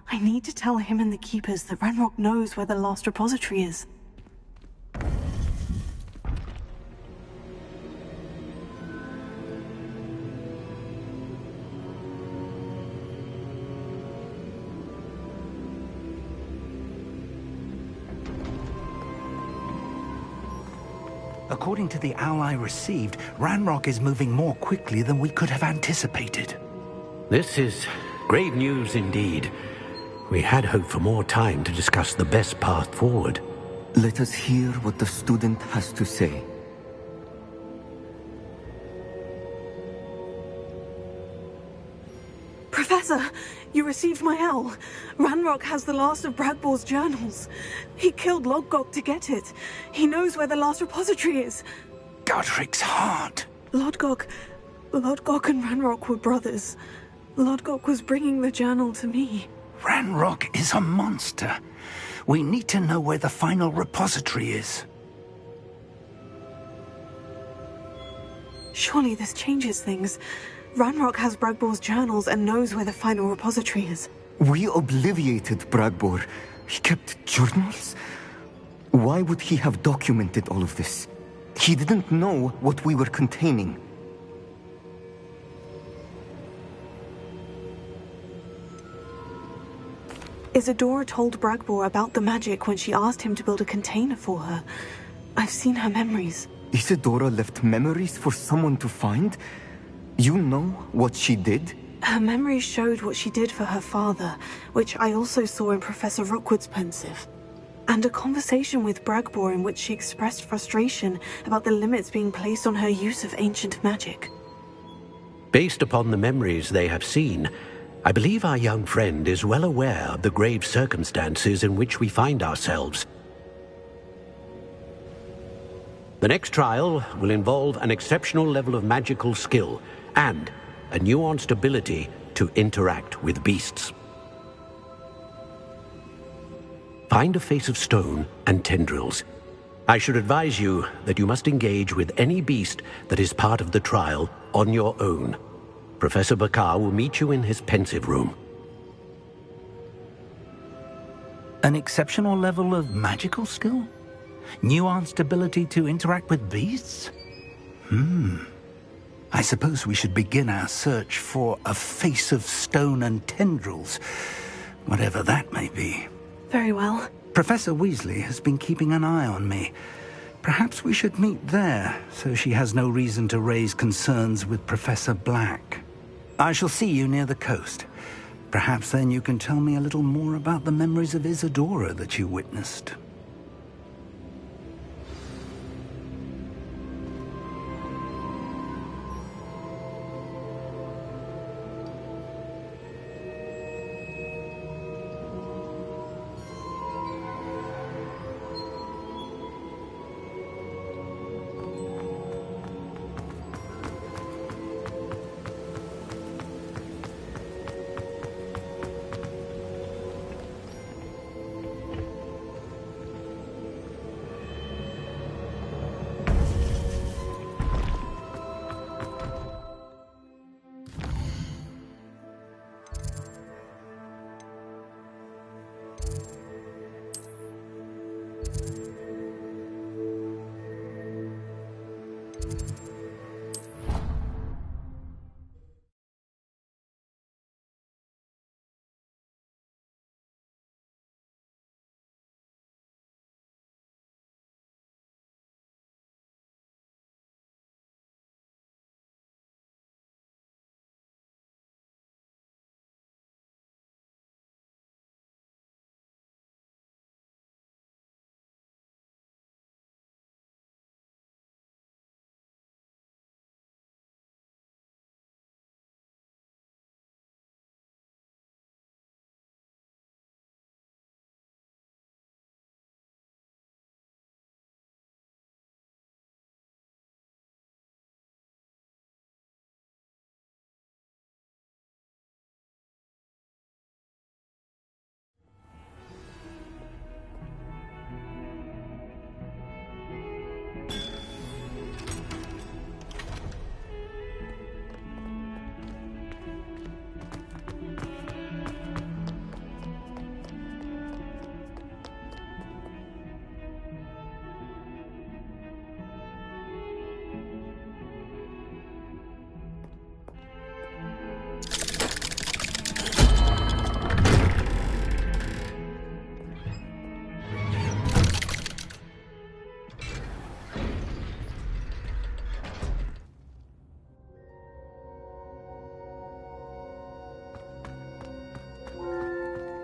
I need to tell him and the Keepers that Ranrock knows where the last repository is. According to the owl I received, Ranrock is moving more quickly than we could have anticipated. This is grave news indeed. We had hoped for more time to discuss the best path forward. Let us hear what the student has to say. Professor, you received my owl. Ranrock has the last of Bragbor's journals. He killed Lodgok to get it. He knows where the last repository is. Godric's heart. Lodgok and Ranrock were brothers. Lodgok was bringing the journal to me. Ranrock is a monster. We need to know where the final repository is. Surely this changes things. Ranrock has Bragbor's journals and knows where the final repository is. We obliviated Bragbor. He kept journals? Why would he have documented all of this? He didn't know what we were containing. Isadora told Bragbor about the magic when she asked him to build a container for her. I've seen her memories. Isadora left memories for someone to find? You know what she did? Her memories showed what she did for her father, which I also saw in Professor Rookwood's pensive. And a conversation with Bragbor in which she expressed frustration about the limits being placed on her use of ancient magic. Based upon the memories they have seen, I believe our young friend is well aware of the grave circumstances in which we find ourselves. The next trial will involve an exceptional level of magical skill and a nuanced ability to interact with beasts. Find a face of stone and tendrils. I should advise you that you must engage with any beast that is part of the trial on your own. Professor Bakar will meet you in his pensive room. An exceptional level of magical skill? Nuanced ability to interact with beasts? I suppose we should begin our search for a face of stone and tendrils, whatever that may be. Very well. Professor Weasley has been keeping an eye on me. Perhaps we should meet there, so she has no reason to raise concerns with Professor Black. I shall see you near the coast. Perhaps then you can tell me a little more about the memories of Isadora that you witnessed.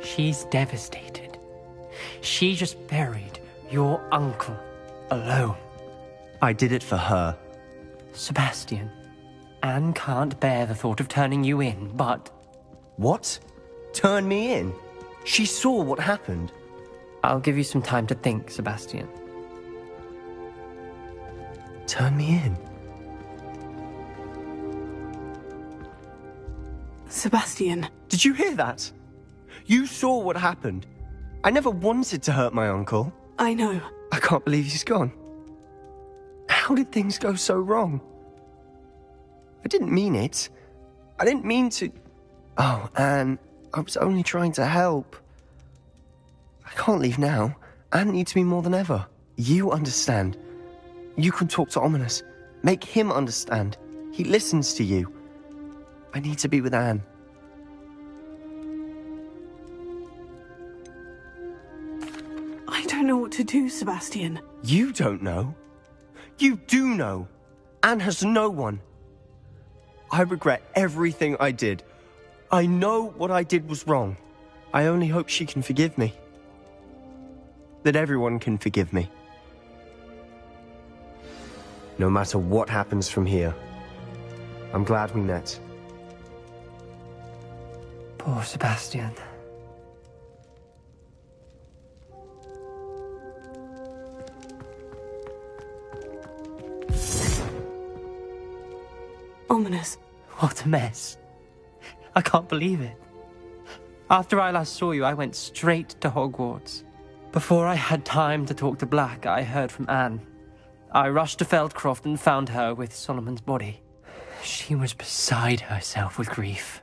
She's devastated. She just buried your uncle alone. I did it for her. Sebastian, Anne can't bear the thought of turning you in, but... What? Turn me in? She saw what happened. I'll give you some time to think, Sebastian. Turn me in? Sebastian. Did you hear that? You saw what happened. I never wanted to hurt my uncle. I know. I can't believe he's gone. How did things go so wrong? I didn't mean it. I didn't mean to... Oh, Anne, I was only trying to help. I can't leave now. Anne needs me more than ever. You understand. You can talk to Ominous. Make him understand. He listens to you. I need to be with Anne. I don't know what to do, Sebastian. You don't know. You do know. Anne has no one. I regret everything I did. I know what I did was wrong. I only hope she can forgive me. That everyone can forgive me. No matter what happens from here, I'm glad we met. Poor Sebastian. Ominous. What a mess. I can't believe it. After I last saw you, I went straight to Hogwarts. Before I had time to talk to Black, I heard from Anne. I rushed to Feldcroft and found her with Solomon's body. She was beside herself with grief.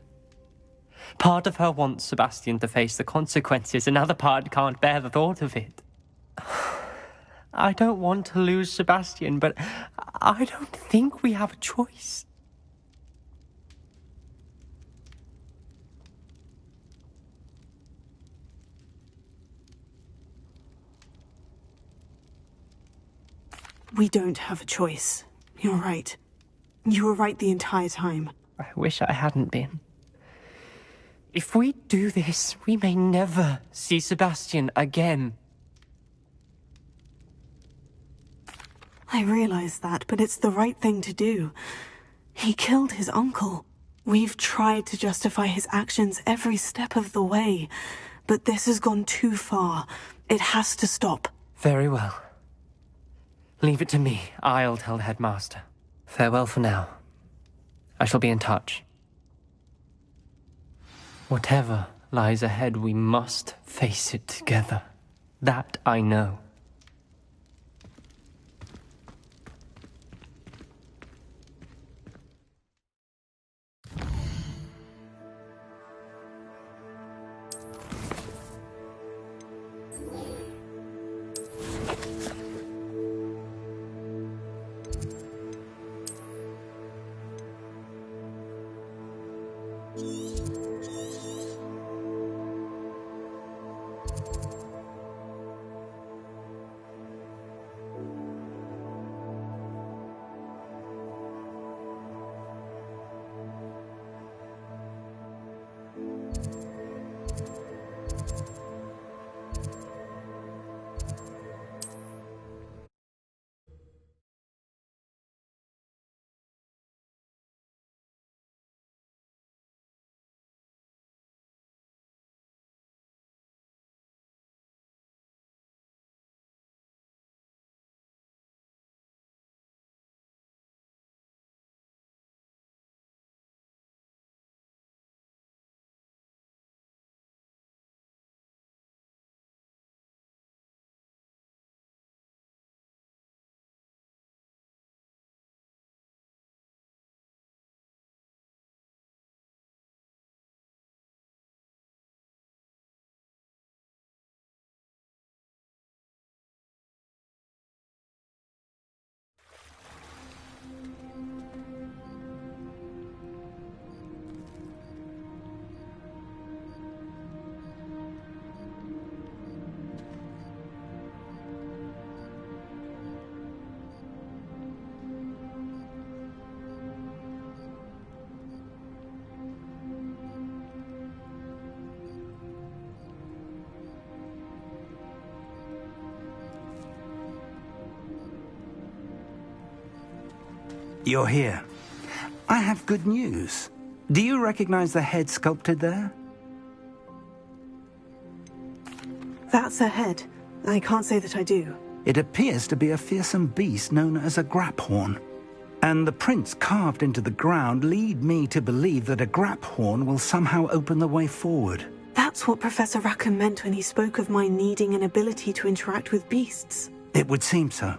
Part of her wants Sebastian to face the consequences, another part can't bear the thought of it. I don't want to lose Sebastian, but I don't think we have a choice. We don't have a choice. You're right. You were right the entire time. I wish I hadn't been. If we do this, we may never see Sebastian again. I realize that, but it's the right thing to do. He killed his uncle. We've tried to justify his actions every step of the way, but this has gone too far. It has to stop. Very well. Leave it to me. I'll tell the headmaster. Farewell for now. I shall be in touch. Whatever lies ahead, we must face it together. That I know. You're here. I have good news. Do you recognize the head sculpted there? That's a head. I can't say that I do. It appears to be a fearsome beast known as a graphorn. And the prints carved into the ground lead me to believe that a graphorn will somehow open the way forward. That's what Professor Rackham meant when he spoke of my needing an ability to interact with beasts. It would seem so.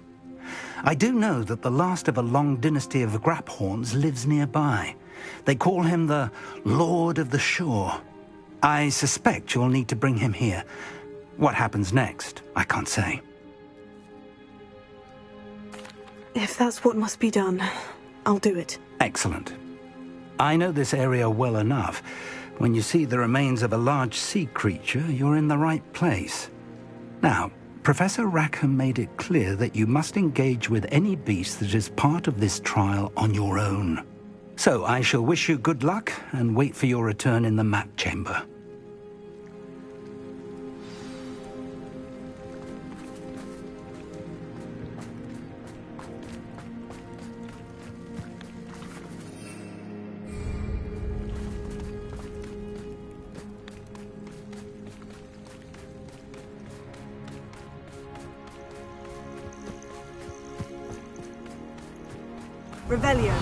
I do know that the last of a long dynasty of graphorns lives nearby. They call him the Lord of the Shore. I suspect you'll need to bring him here. What happens next, I can't say. If that's what must be done, I'll do it. Excellent. I know this area well enough. When you see the remains of a large sea creature, you're in the right place. Now, Professor Rackham made it clear that you must engage with any beast that is part of this trial on your own. So I shall wish you good luck and wait for your return in the map chamber. Revelio.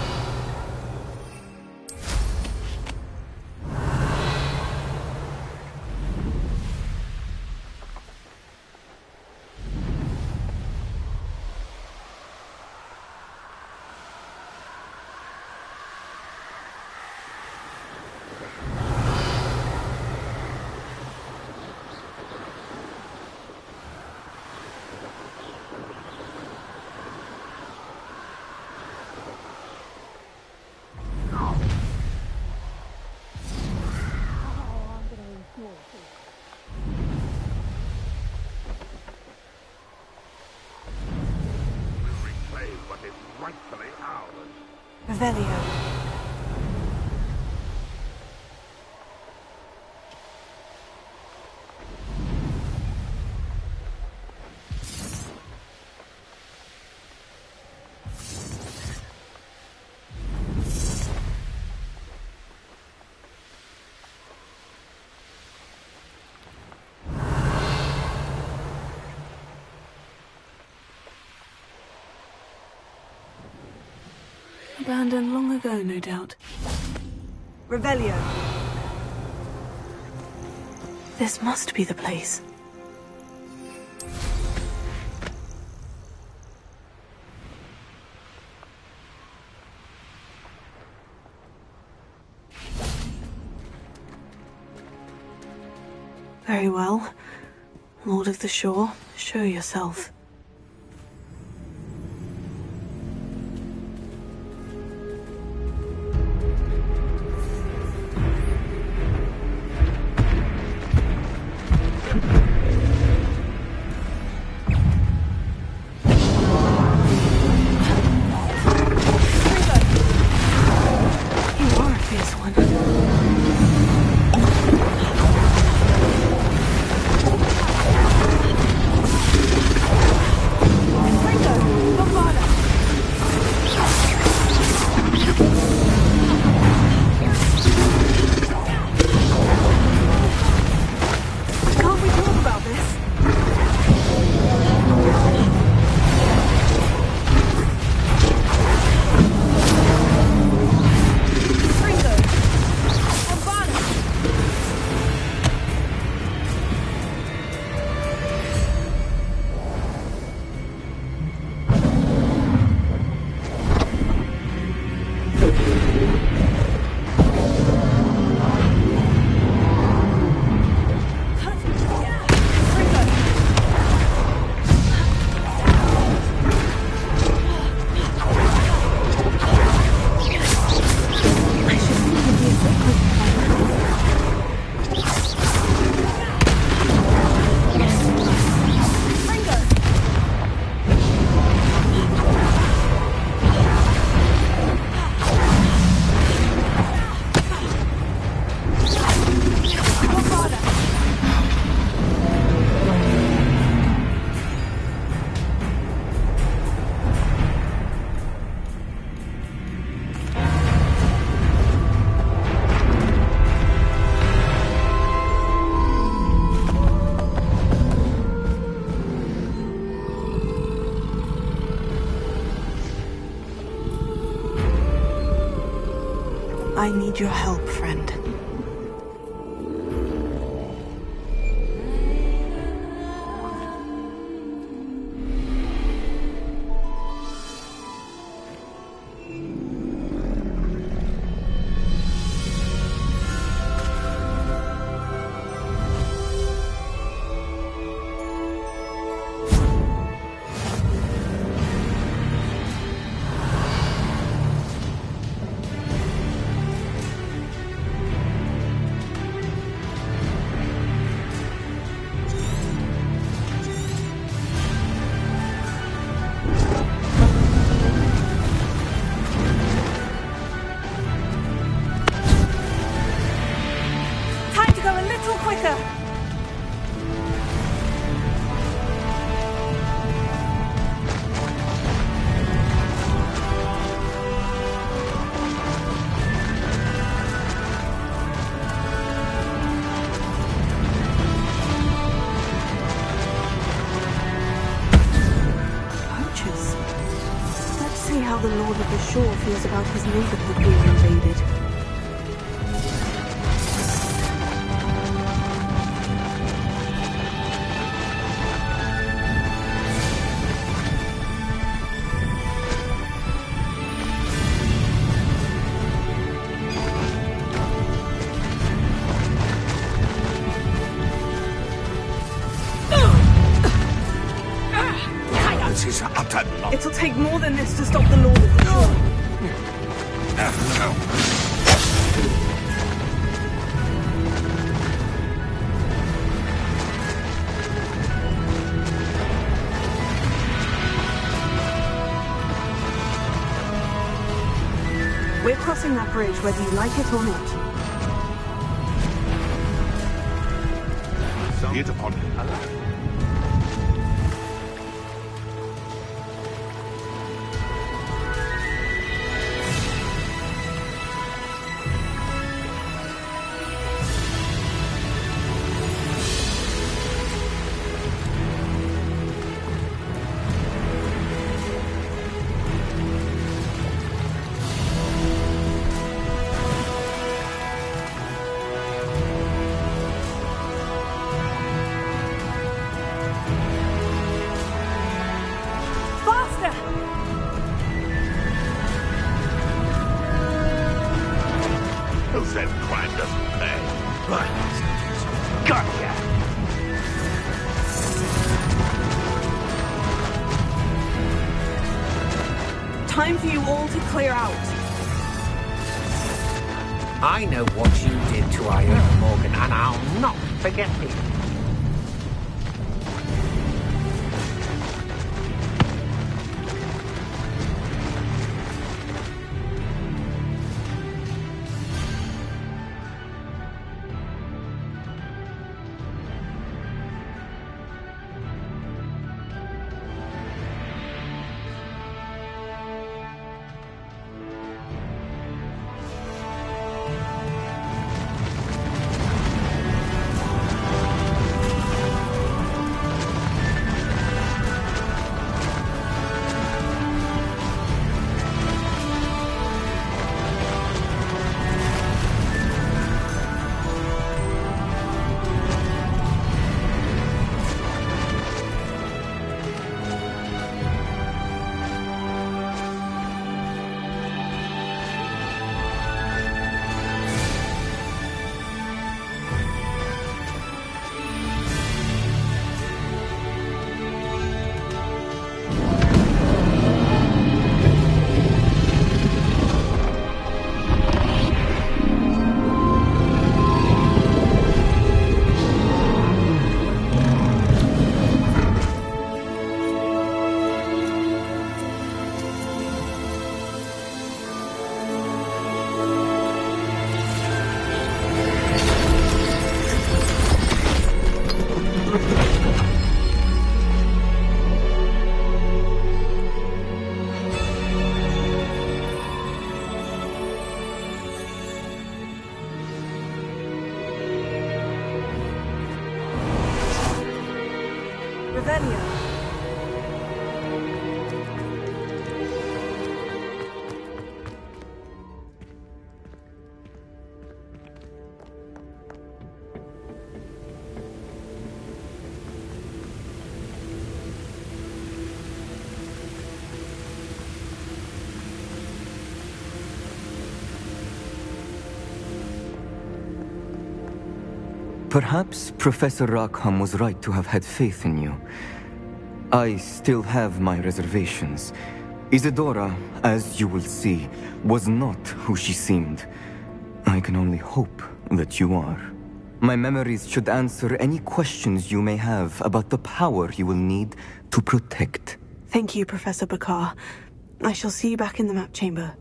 Revelio. Abandoned long ago, no doubt. Revelio. This must be the place. Very well. Lord of the Shore, show yourself. I need your help, friend. How the Lord of the Shore feels about his neighborhood being invaded. It'll take more than this to stop the Lord of the Shore. We're crossing that bridge whether you like it or not. Be it upon him. Time for you all to clear out. I know what you did to Iona Morgan, and I'll not forget it. Perhaps Professor Rackham was right to have had faith in you. I still have my reservations. Isadora, as you will see, was not who she seemed. I can only hope that you are. My memories should answer any questions you may have about the power you will need to protect. Thank you, Professor Bakar. I shall see you back in the map chamber.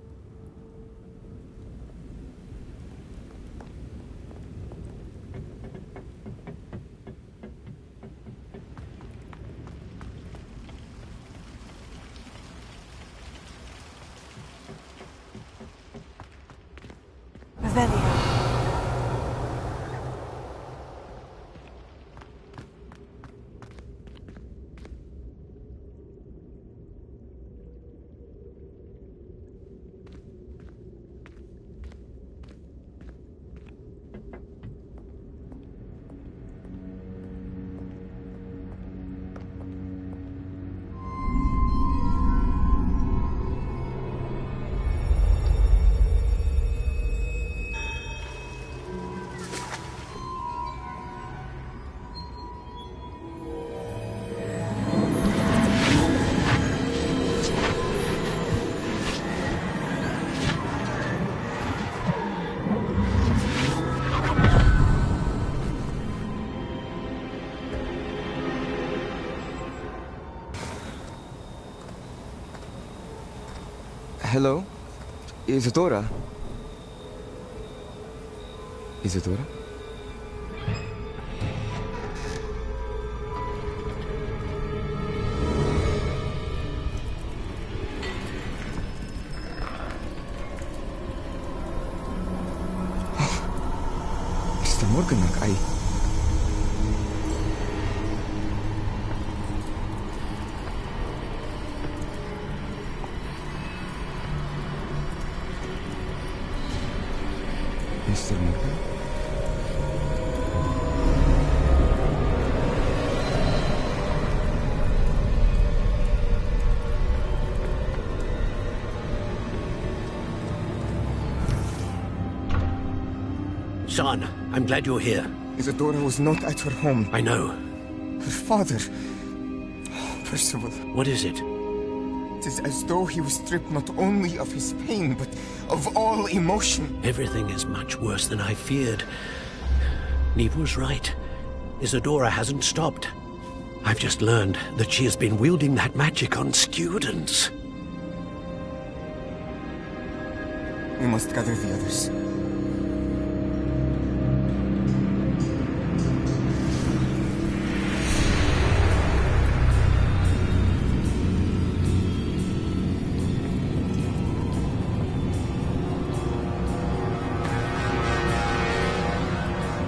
Revelio. Hello? Isadora? Isadora? Mr. Morganach, Mr. Morgan? Son, I'm glad you're here. Isadora was not at her home. I know. Her father... Percival. What is it? It is as though he was stripped not only of his pain, but of all emotion. Everything is much worse than I feared. Neve was right. Isadora hasn't stopped. I've just learned that she has been wielding that magic on students. We must gather the others.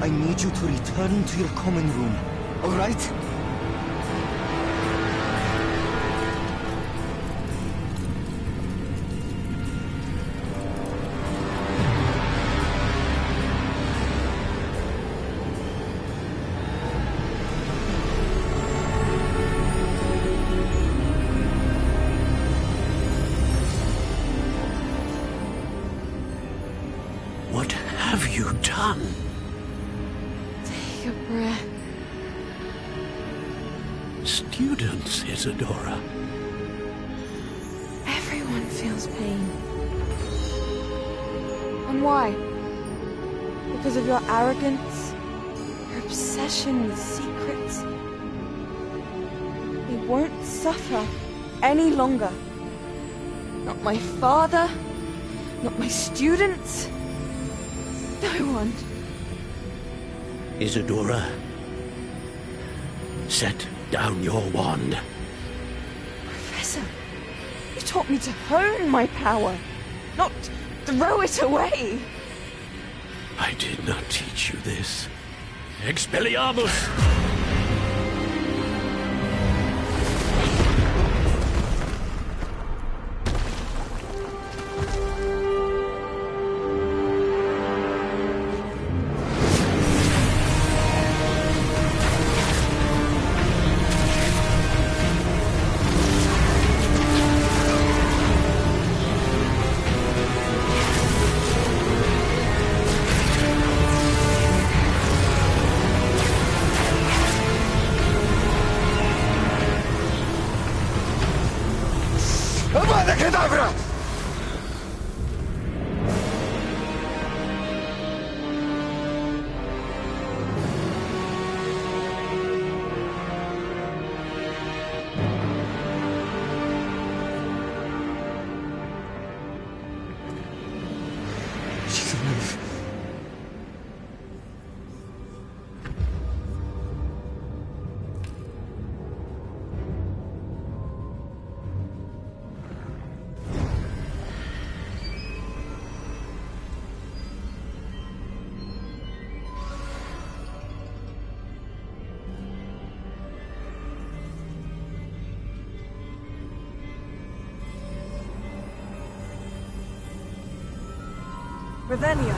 I need you to return to your common room, all right? What have you done? Take a breath. Students, Isadora. Everyone feels pain. And why? Because of your arrogance? Your obsession with secrets? They won't suffer any longer. Not my father, not my students, no one. Isadora, set down your wand. Professor, you taught me to hone my power, not throw it away. I did not teach you this. Expelliarmus! Abracadabra! She's alive. Revelio.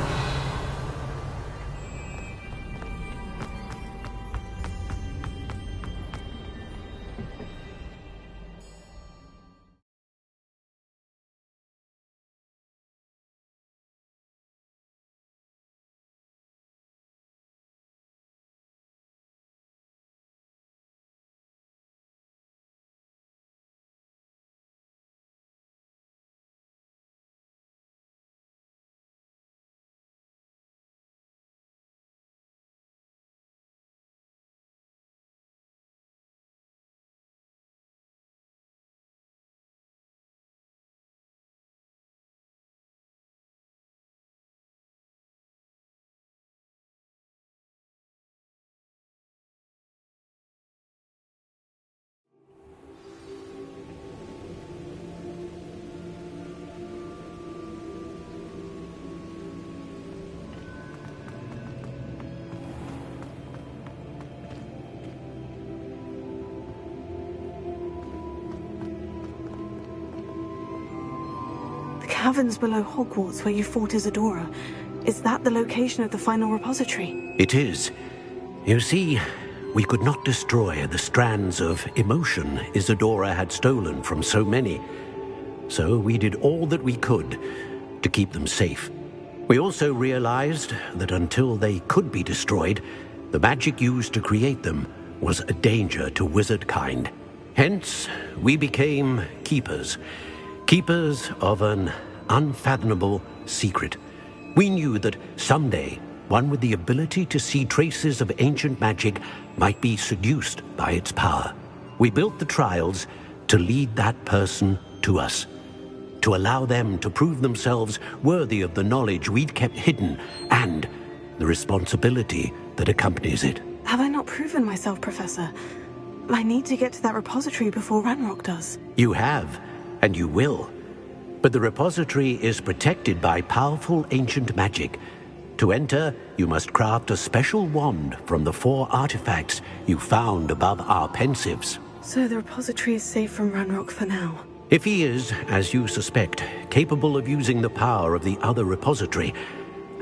Caverns below Hogwarts where you fought Isadora. Is that the location of the final repository? It is. You see, we could not destroy the strands of emotion Isadora had stolen from so many. So we did all that we could to keep them safe. We also realized that until they could be destroyed, the magic used to create them was a danger to wizard kind. Hence, we became keepers. Keepers of an unfathomable secret. We knew that someday, one with the ability to see traces of ancient magic might be seduced by its power. We built the trials to lead that person to us, to allow them to prove themselves worthy of the knowledge we'd kept hidden and the responsibility that accompanies it. Have I not proven myself, Professor? I need to get to that repository before Ranrock does. You have, and you will. But the repository is protected by powerful ancient magic. To enter, you must craft a special wand from the 4 artifacts you found above our pensives. So the repository is safe from Ranrock for now. If he is, as you suspect, capable of using the power of the other repository,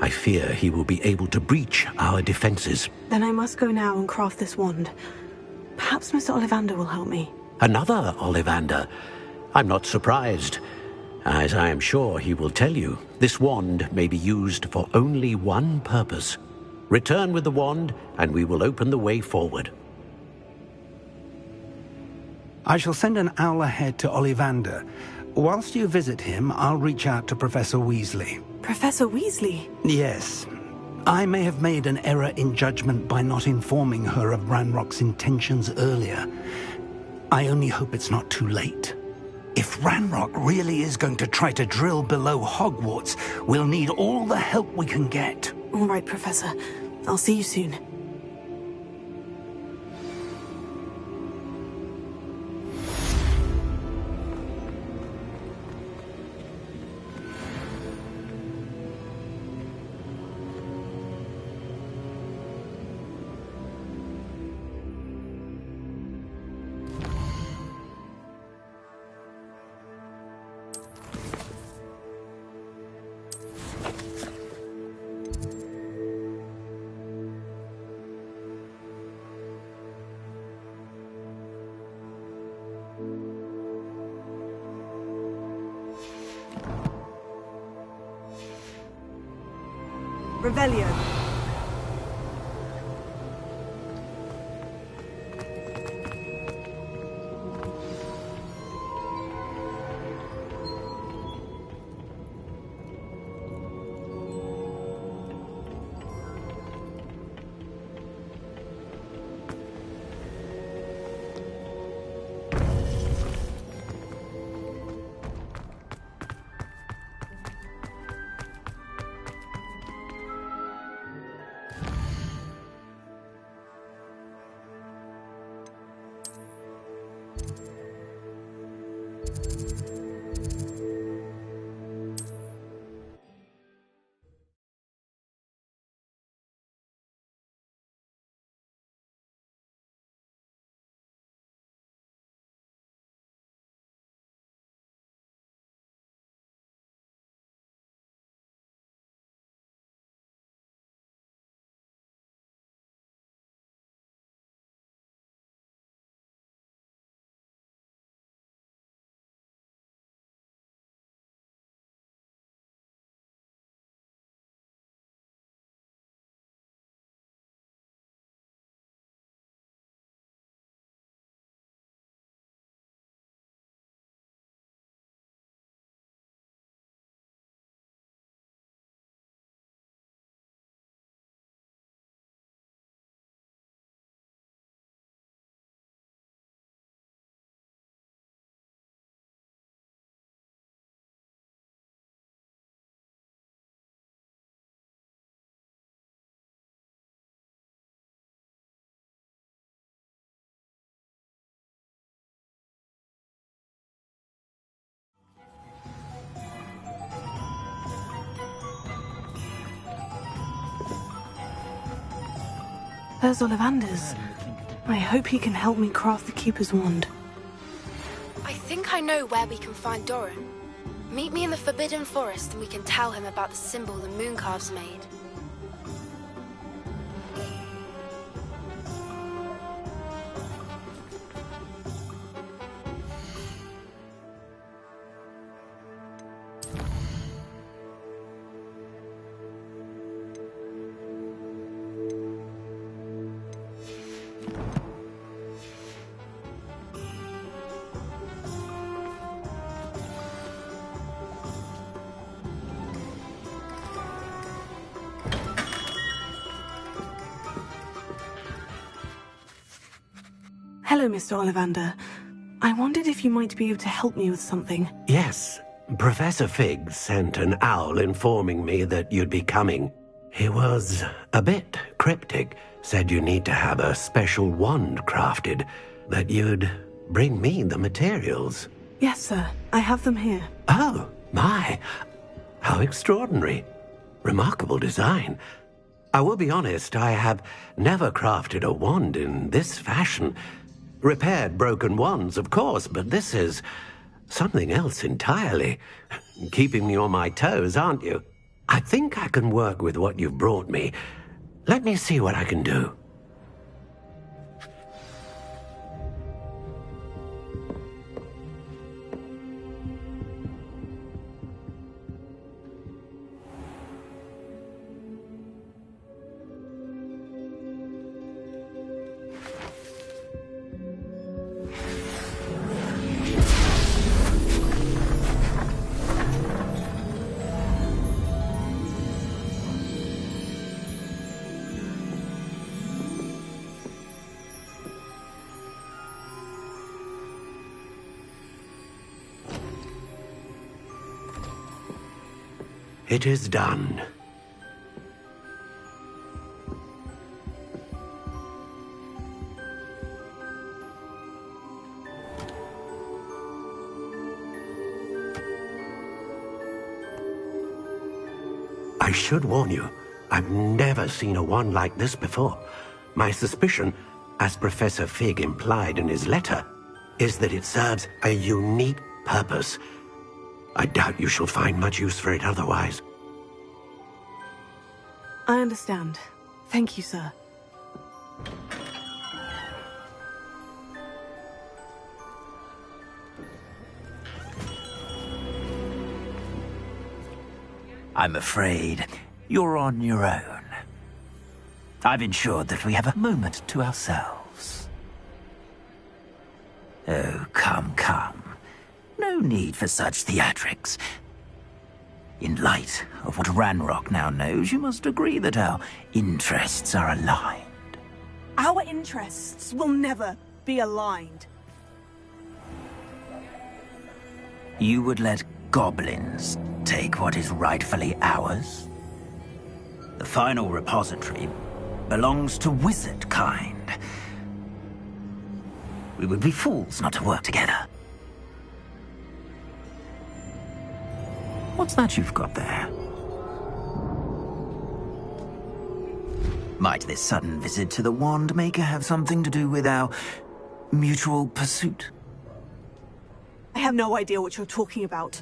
I fear he will be able to breach our defenses. Then I must go now and craft this wand. Perhaps Mr. Ollivander will help me. Another Ollivander? I'm not surprised. As I am sure he will tell you, this wand may be used for only one purpose. Return with the wand, and we will open the way forward. I shall send an owl ahead to Ollivander. Whilst you visit him, I'll reach out to Professor Weasley. Professor Weasley? Yes. I may have made an error in judgment by not informing her of Ranrock's intentions earlier. I only hope it's not too late. If Ranrock really is going to try to drill below Hogwarts, we'll need all the help we can get. All right, Professor. I'll see you soon. Revelio. There's Ollivander's. I hope he can help me craft the Keeper's wand. I think I know where we can find Doran. Meet me in the Forbidden Forest and we can tell him about the symbol the Mooncalves made. Hello, Mr. Ollivander. I wondered if you might be able to help me with something. Yes, Professor Fig sent an owl informing me that you'd be coming. He was a bit cryptic, said you need to have a special wand crafted, that you'd bring me the materials. Yes, sir. I have them here. Oh, my. How extraordinary. Remarkable design. I will be honest, I have never crafted a wand in this fashion. Repaired broken wands, of course, but this is something else entirely. Keeping me on my toes, aren't you? I think I can work with what you've brought me. Let me see what I can do. It is done. I should warn you, I've never seen a wand like this before. My suspicion, as Professor Fig implied in his letter, is that it serves a unique purpose. I doubt you shall find much use for it otherwise. I understand. Thank you, sir. I'm afraid you're on your own. I've ensured that we have a moment to ourselves. Oh, come, come. No need for such theatrics. In light of what Ranrock now knows, you must agree that our interests are aligned. Our interests will never be aligned. You would let goblins take what is rightfully ours? The final repository belongs to wizard kind. We would be fools not to work together. What's that you've got there? Might this sudden visit to the Wand Maker have something to do with our mutual pursuit? I have no idea what you're talking about.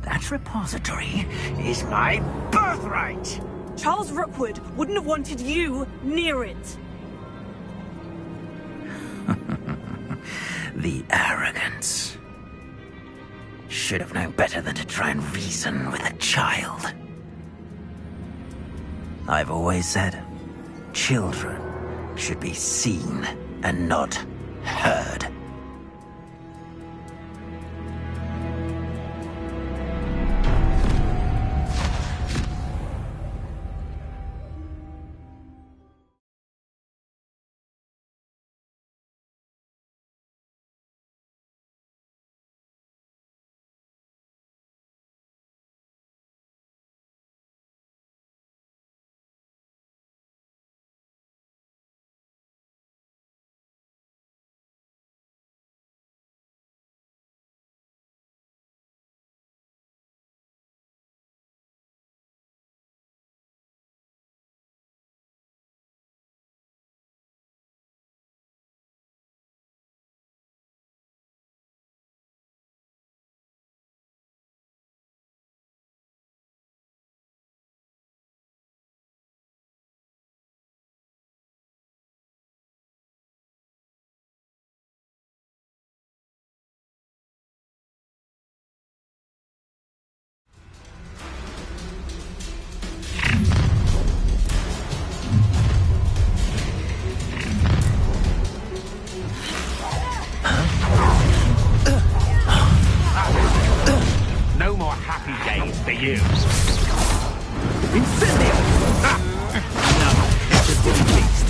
That repository is my birthright! Charles Rookwood wouldn't have wanted you near it. The arrogance. Should have known better than to try and reason with a child. I've always said, children should be seen and not heard.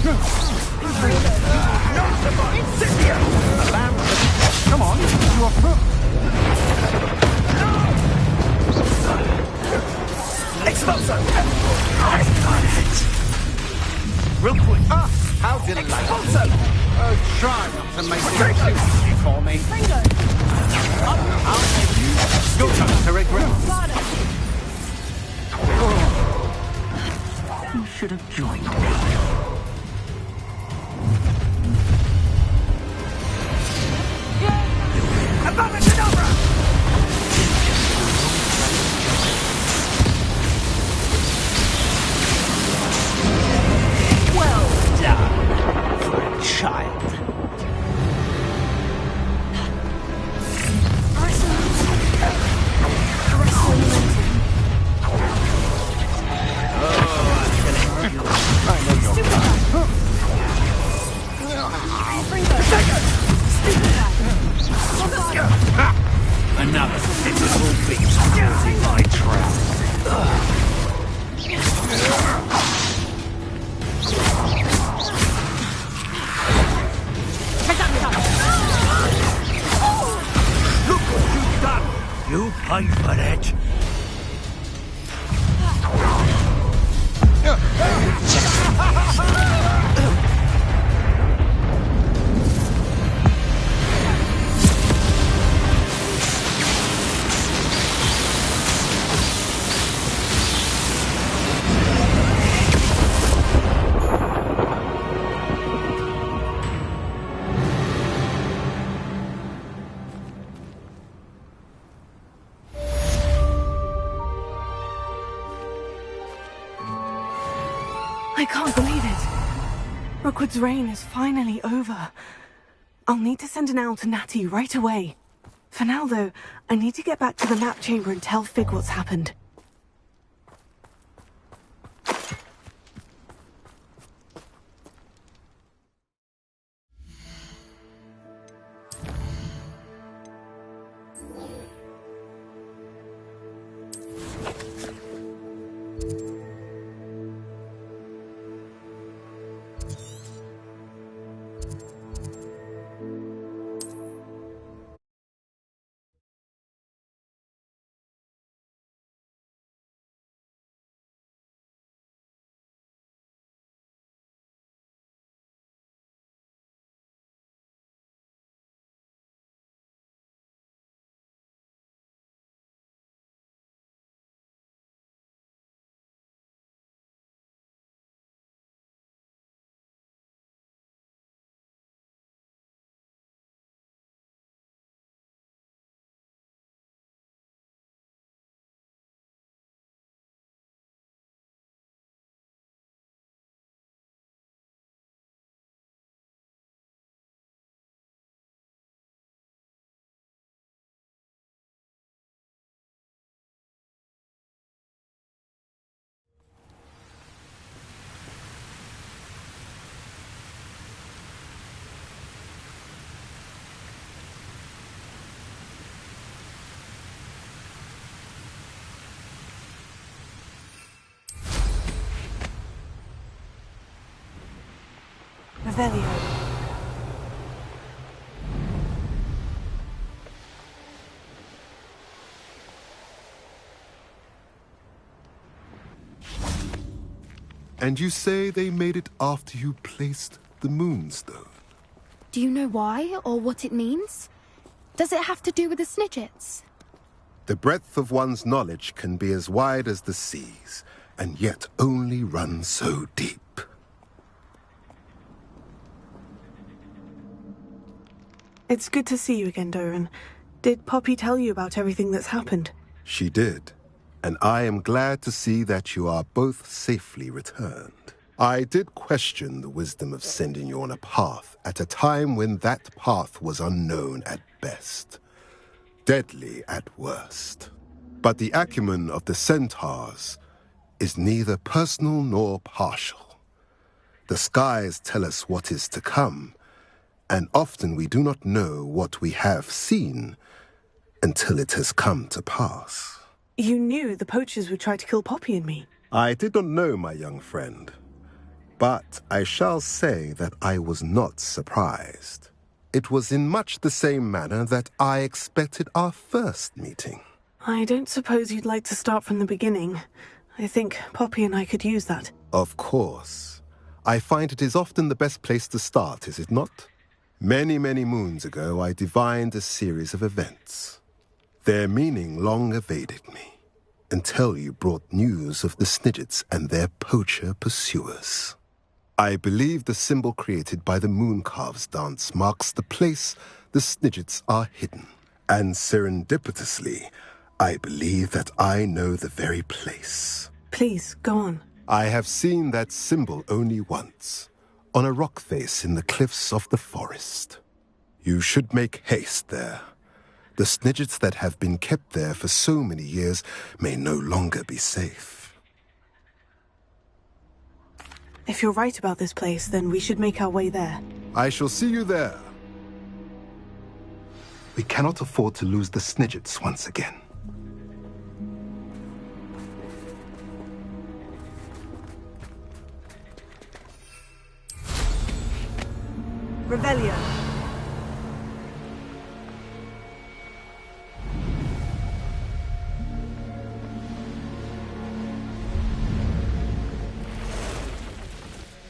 Come on, you are... Expulso! I got it! Rookwood! Ah, how delightful! Expulso! Oh, try not to make it too easy for me. I'll take you. Your turn to regret. You should have joined me. Abominadabra! Well done for a child. Another pitiful beast caught in my trap. Look what you've done! You pay for that! I can't believe it. Rookwood's reign is finally over. I'll need to send an owl to Natty right away. For now, though, I need to get back to the map chamber and tell Fig what's happened. Revelio. And you say they made it after you placed the moonstone? Do you know why, or what it means? Does it have to do with the Snidgets? The breadth of one's knowledge can be as wide as the seas, and yet only run so deep. It's good to see you again, Doran. Did Poppy tell you about everything that's happened? She did, and I am glad to see that you are both safely returned. I did question the wisdom of sending you on a path at a time when that path was unknown at best, deadly at worst. But the acumen of the centaurs is neither personal nor partial. The skies tell us what is to come, and often we do not know what we have seen until it has come to pass. You knew the poachers would try to kill Poppy and me. I did not know, my young friend. But I shall say that I was not surprised. It was in much the same manner that I expected our first meeting. I don't suppose you'd like to start from the beginning. I think Poppy and I could use that. Of course. I find it is often the best place to start, is it not? Many, many moons ago, I divined a series of events. Their meaning long evaded me, until you brought news of the Snidgets and their poacher pursuers. I believe the symbol created by the Mooncalves dance marks the place the Snidgets are hidden. And serendipitously, I believe that I know the very place. Please, go on. I have seen that symbol only once, on a rock face in the cliffs of the forest. You should make haste there. The Snidgets that have been kept there for so many years may no longer be safe. If you're right about this place, then we should make our way there. I shall see you there. We cannot afford to lose the Snidgets once again. Revelio.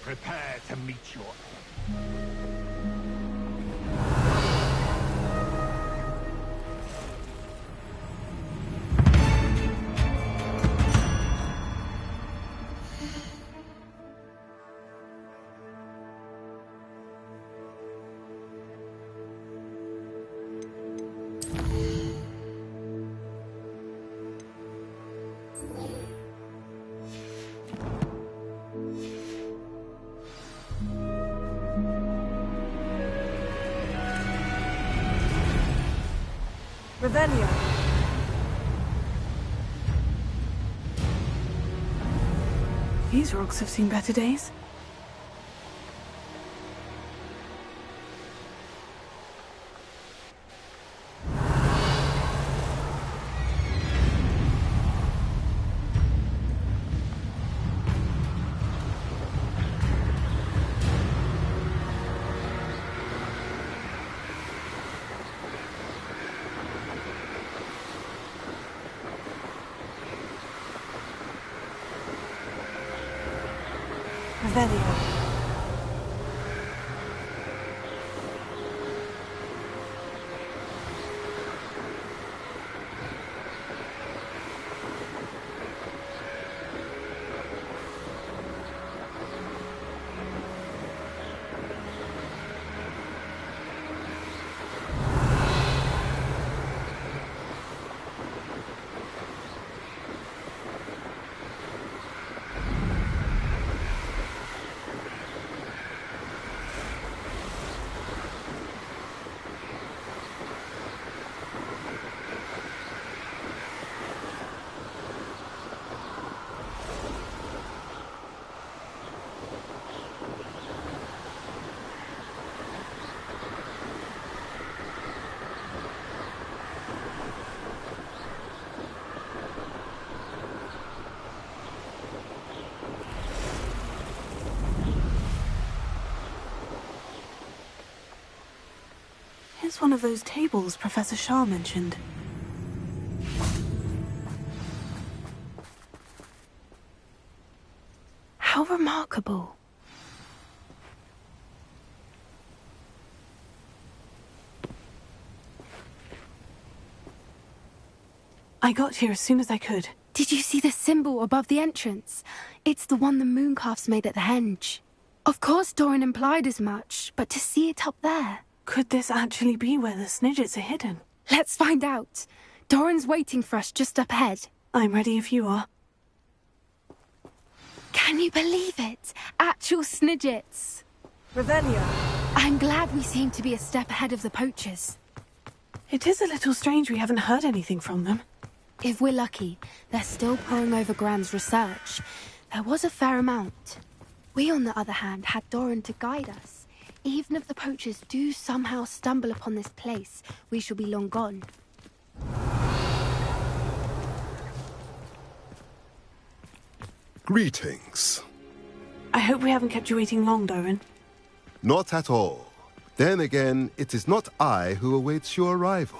Prepare to meet your Revelio. These rocks have seen better days. Revelio. Here's one of those tables Professor Shah mentioned. How remarkable. I got here as soon as I could. Did you see the symbol above the entrance? It's the one the Mooncalves made at the henge. Of course Doran implied as much, but to see it up there... Could this actually be where the Snidgets are hidden? Let's find out. Doran's waiting for us just up ahead. I'm ready if you are. Can you believe it? Actual Snidgets. Revelio. I'm glad we seem to be a step ahead of the poachers. It is a little strange we haven't heard anything from them. If we're lucky, they're still poring over Gran's research. There was a fair amount. We, on the other hand, had Doran to guide us. Even if the poachers do somehow stumble upon this place, we shall be long gone. Greetings. I hope we haven't kept you waiting long, Doran. Not at all. Then again, it is not I who awaits your arrival.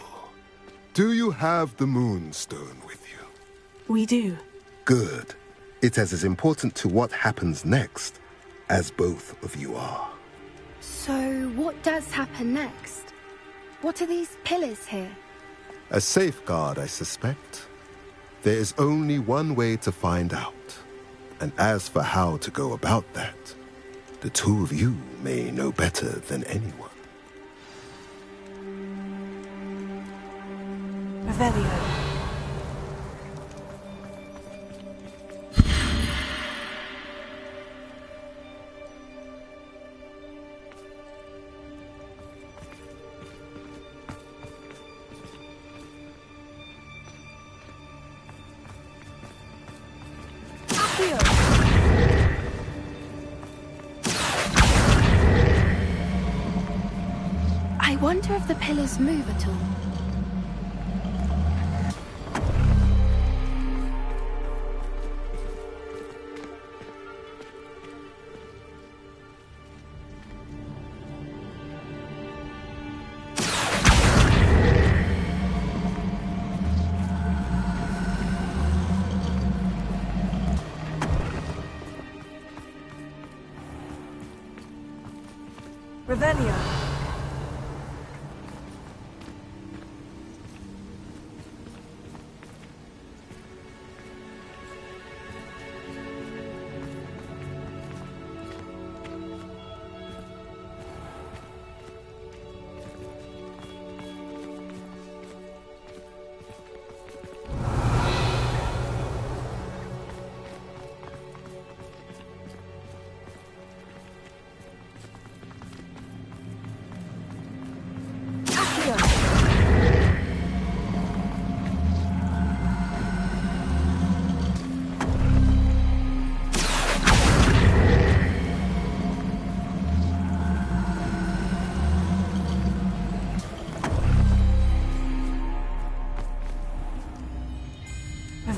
Do you have the Moonstone with you? We do. Good. It is as important to what happens next as both of you are. So, what does happen next? What are these pillars here? A safeguard, I suspect. There is only one way to find out. And as for how to go about that, the two of you may know better than anyone. Revelio. I wonder if the pillars move at all.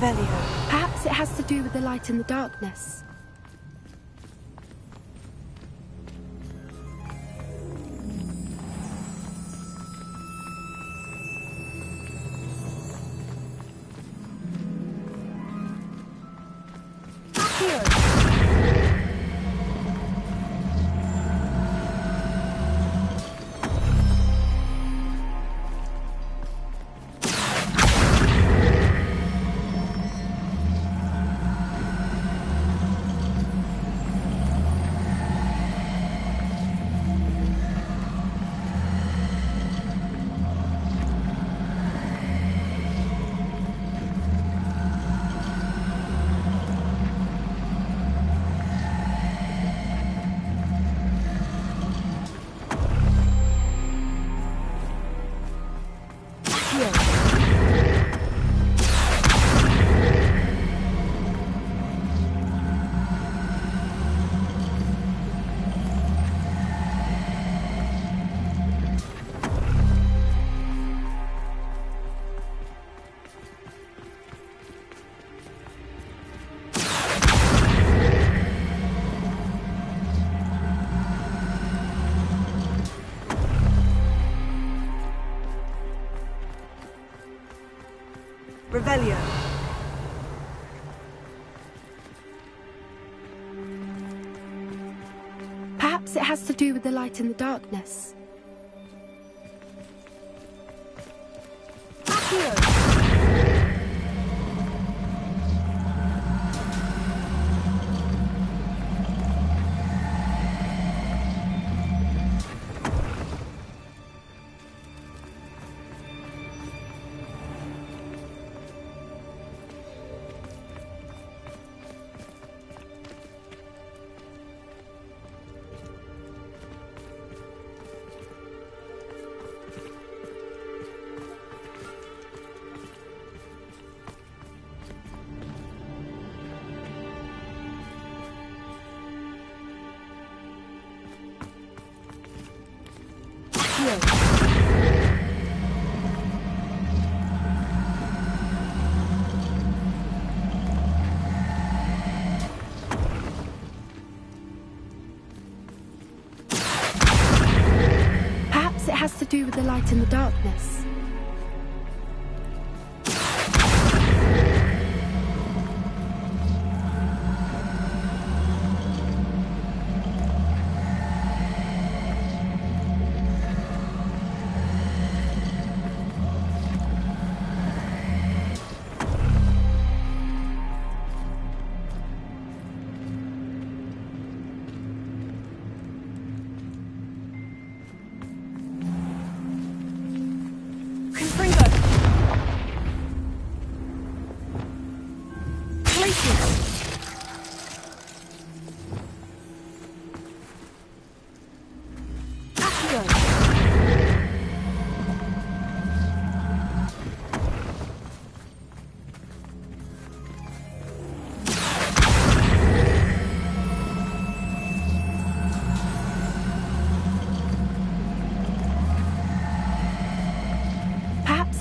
Revelio. Perhaps it has to do with the light in the darkness. Revelio. Perhaps it has to do with the light in the darkness. has to do with the light and the darkness.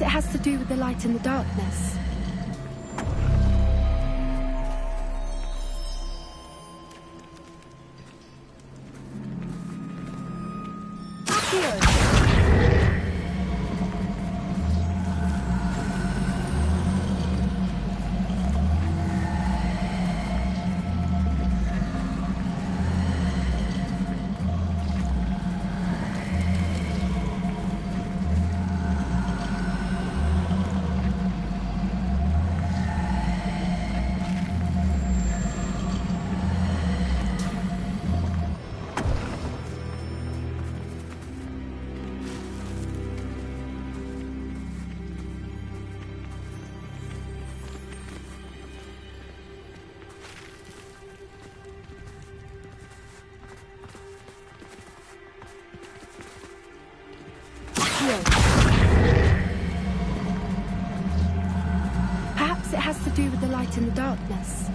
It has to do with the light and the darkness. Perhaps it has to do with the light and the darkness.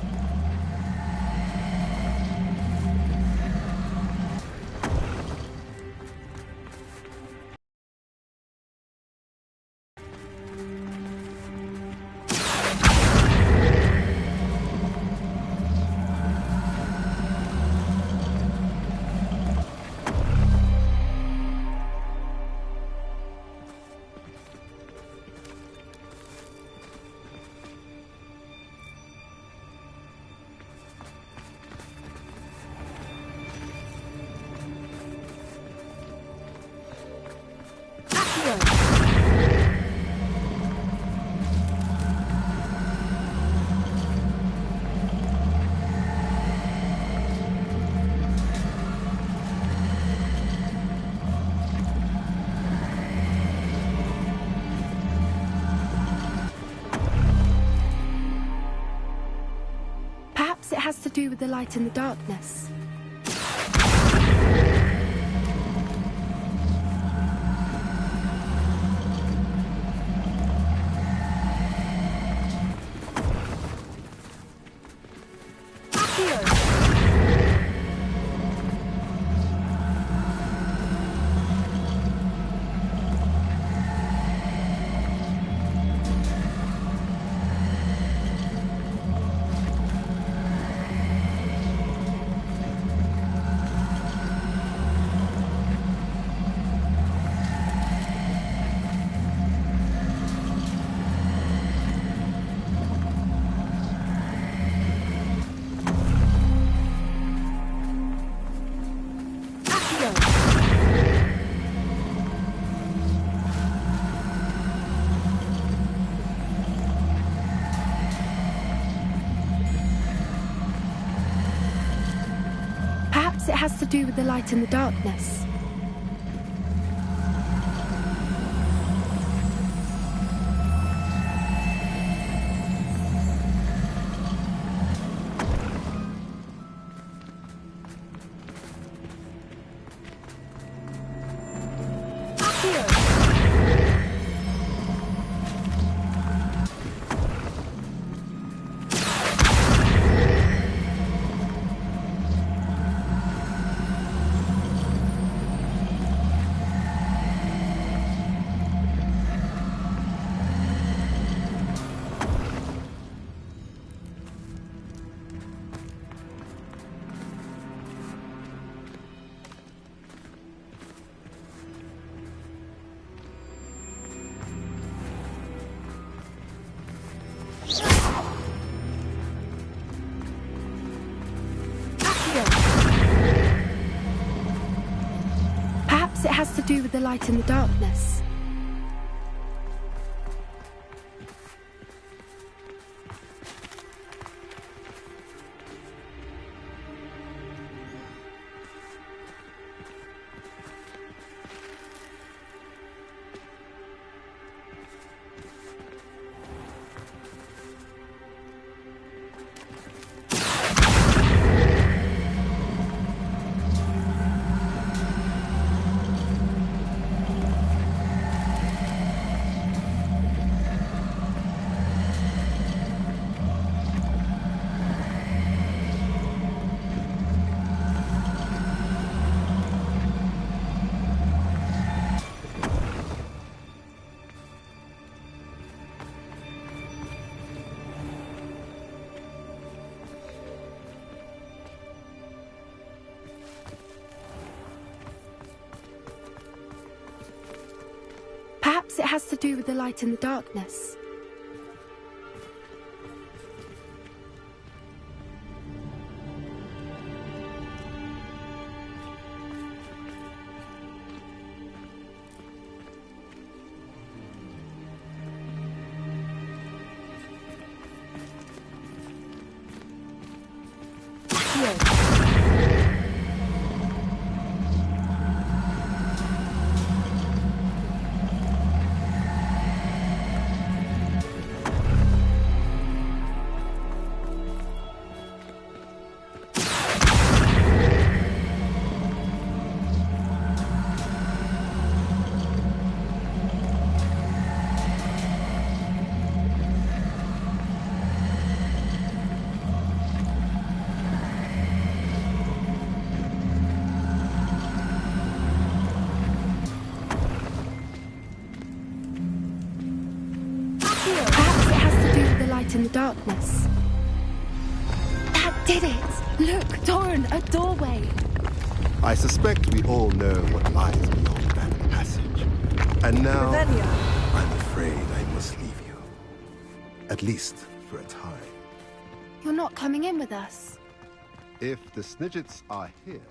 Perhaps it has to do with the light and the darkness. Perhaps it has to do with the light and the darkness. Perhaps it has to do with the light and the darkness. Perhaps it has to do with the light and the darkness. In the darkness. That did it! Look, Doran, a doorway! I suspect we all know what lies beyond that passage. And now, I'm afraid I must leave you. At least for a time. You're not coming in with us. If the Snidgets are here...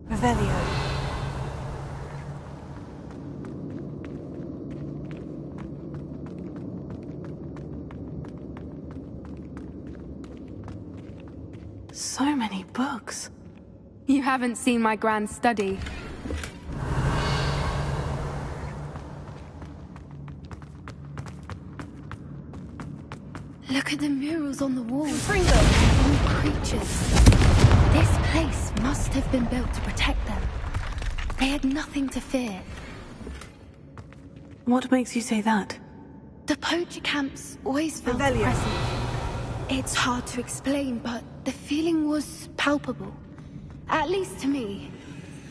Revelio. So many books. You haven't seen my grand study. Look at the murals on the walls. Living creatures. This place must have been built to protect them. They had nothing to fear. What makes you say that? The poacher camps always felt present. It's hard to explain, but the feeling was palpable. At least to me.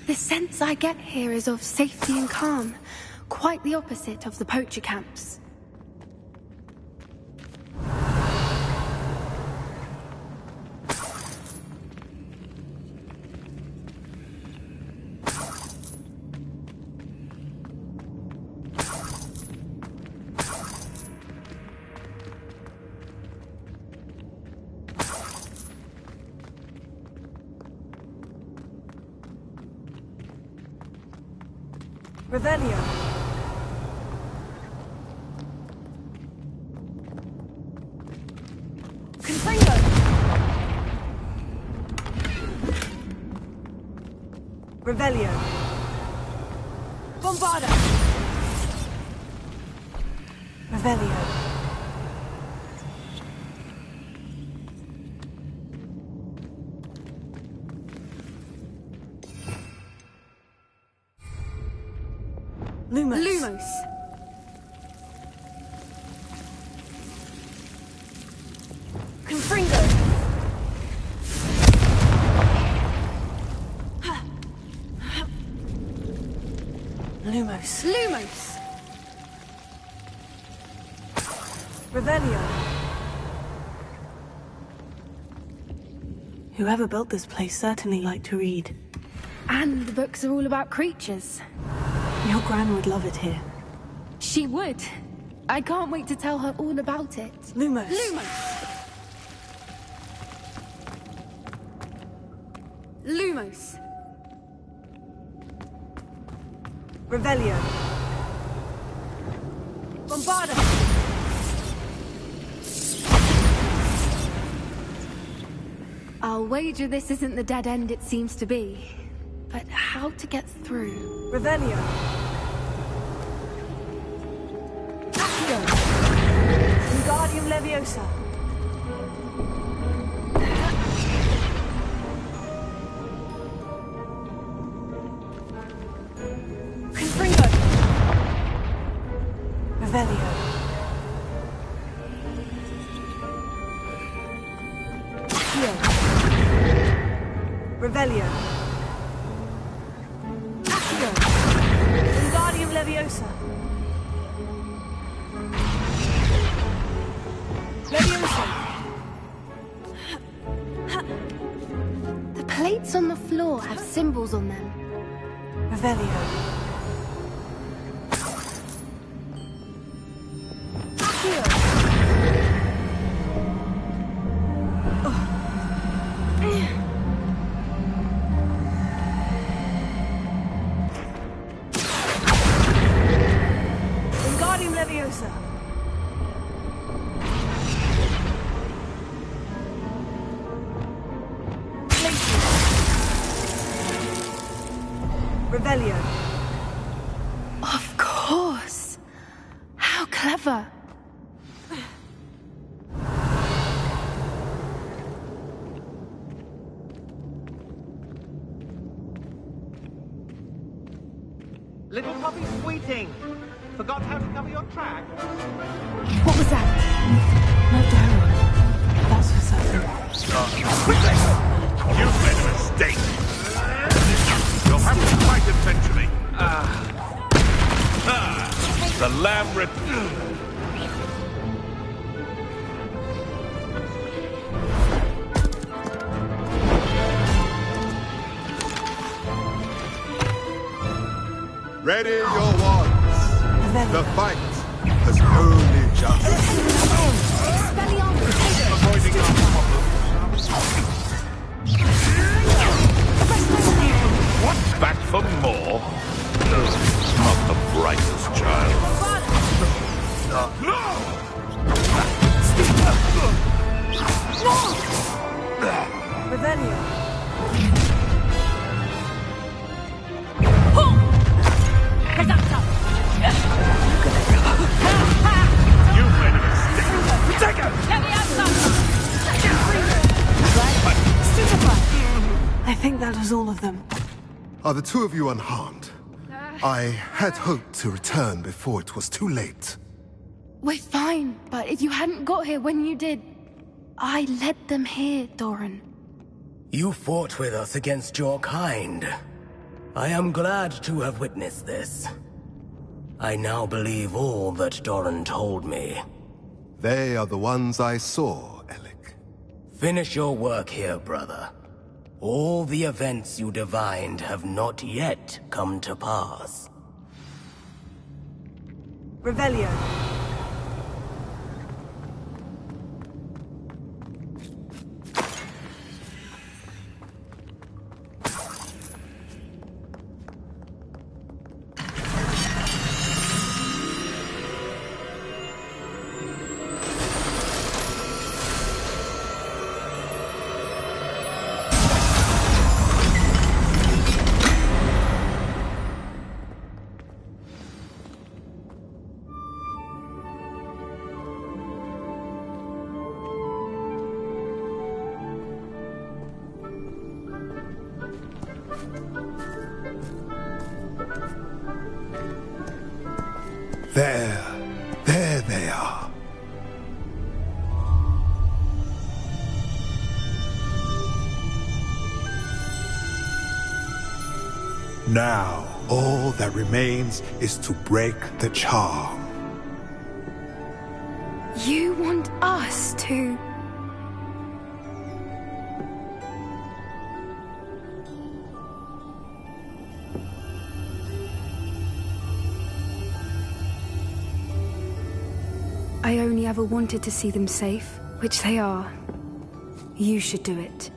The sense I get here is of safety and calm. Quite the opposite of the poacher camps. Revelio. Confringo. Revelio. Bombarda. Revelio. Lumos. Confringo! Lumos. Lumos! Revelio. Whoever built this place certainly liked to read. And the books are all about creatures. Your gran would love it here. She would. I can't wait to tell her all about it. Lumos. Lumos! Lumos! Revelio. Bombarda. I'll wager this isn't the dead end it seems to be. But how to get through? Revelio. Accio. Wingardium Leviosa. Confringo. Revelio. Accio. Revelio. Accio. Wingardium Leviosa. Leviosa. The plates on the floor have symbols on them. Revelio. Accio. Wingardium Leviosa. Revelio. Of course! How clever! Little puppy squeating. Forgot how to cover your track? What was that? No Darren. That's for certain. You've made a mistake. You'll have to fight eventually. The lamb Ready your wands. The fight has only just avoiding our problems. What? Back for more? Not the brightest child. Revelio. You've made a mistake. Take it! I think that was all of them. Are the two of you unharmed? I had hoped to return before it was too late. We're fine, but if you hadn't got here when you did, I led them here, Doran. You fought with us against your kind. I am glad to have witnessed this. I now believe all that Doran told me. They are the ones I saw, Alec. Finish your work here, brother. All the events you divined have not yet come to pass. Revelio. There they are. Now, all that remains is to break the charm. You want us to... I only ever wanted to see them safe, which they are. You should do it.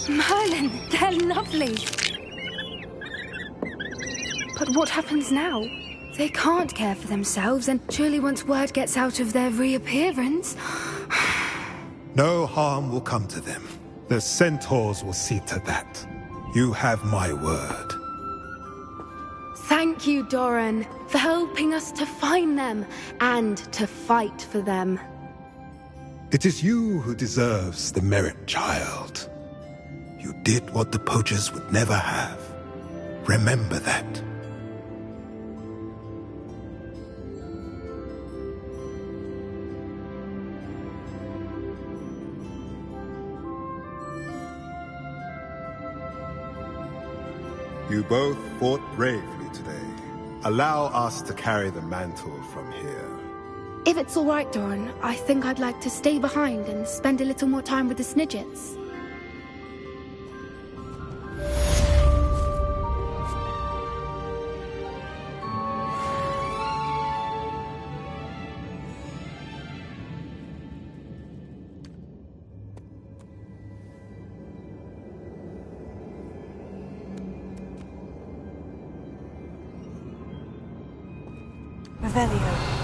Merlin, they're lovely. But what happens now? They can't care for themselves, and surely once word gets out of their reappearance... No harm will come to them. The centaurs will see to that. You have my word. Thank you, Doran, for helping us to find them, and to fight for them. It is you who deserves the merit, child. You did what the poachers would never have. Remember that. You both fought bravely today. Allow us to carry the mantle from here. If it's all right, Doran, I think I'd like to stay behind and spend a little more time with the Snidgets. Revelio.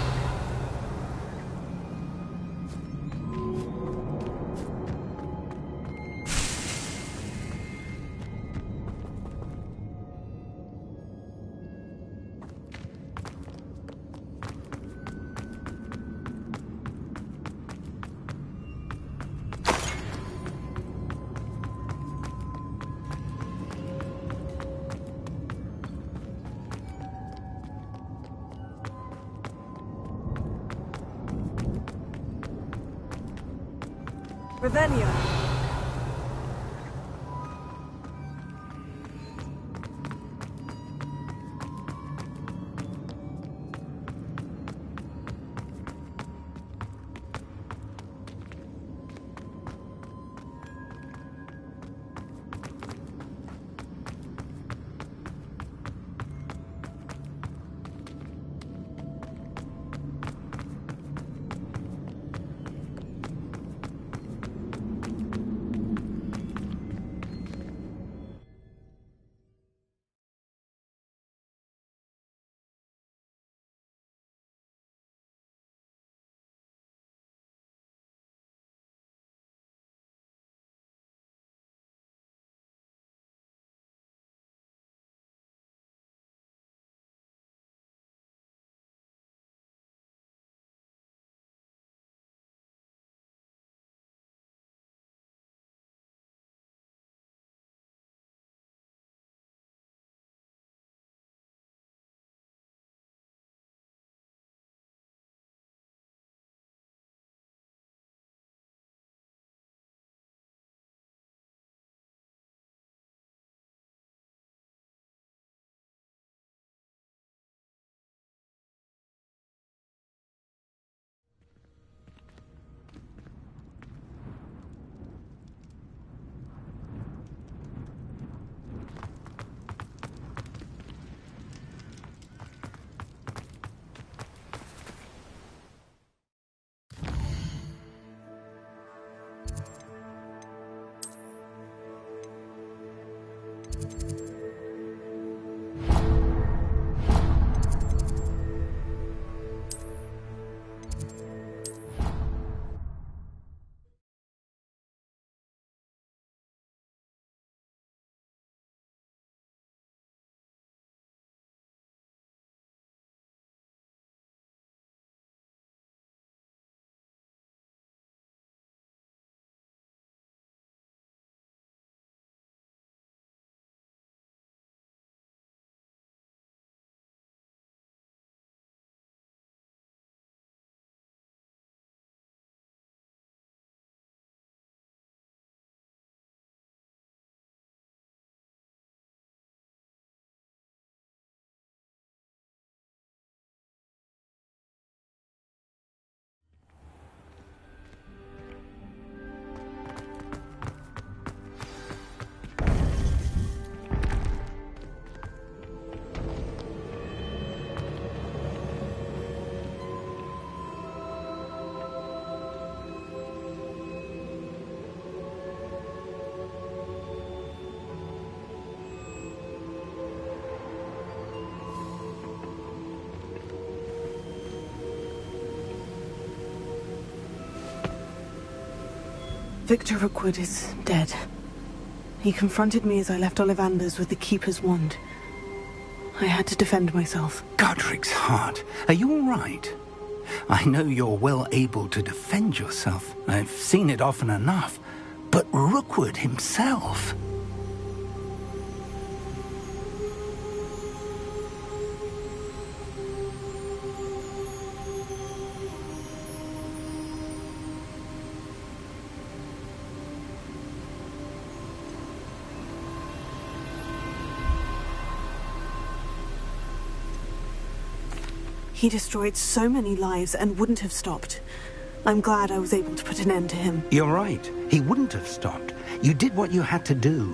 Revelio. Victor Rookwood is dead. He confronted me as I left Ollivander's with the Keeper's wand. I had to defend myself. Godric's heart, are you all right? I know you're well able to defend yourself. I've seen it often enough. But Rookwood himself... He destroyed so many lives and wouldn't have stopped. I'm glad I was able to put an end to him. You're right. He wouldn't have stopped. You did what you had to do.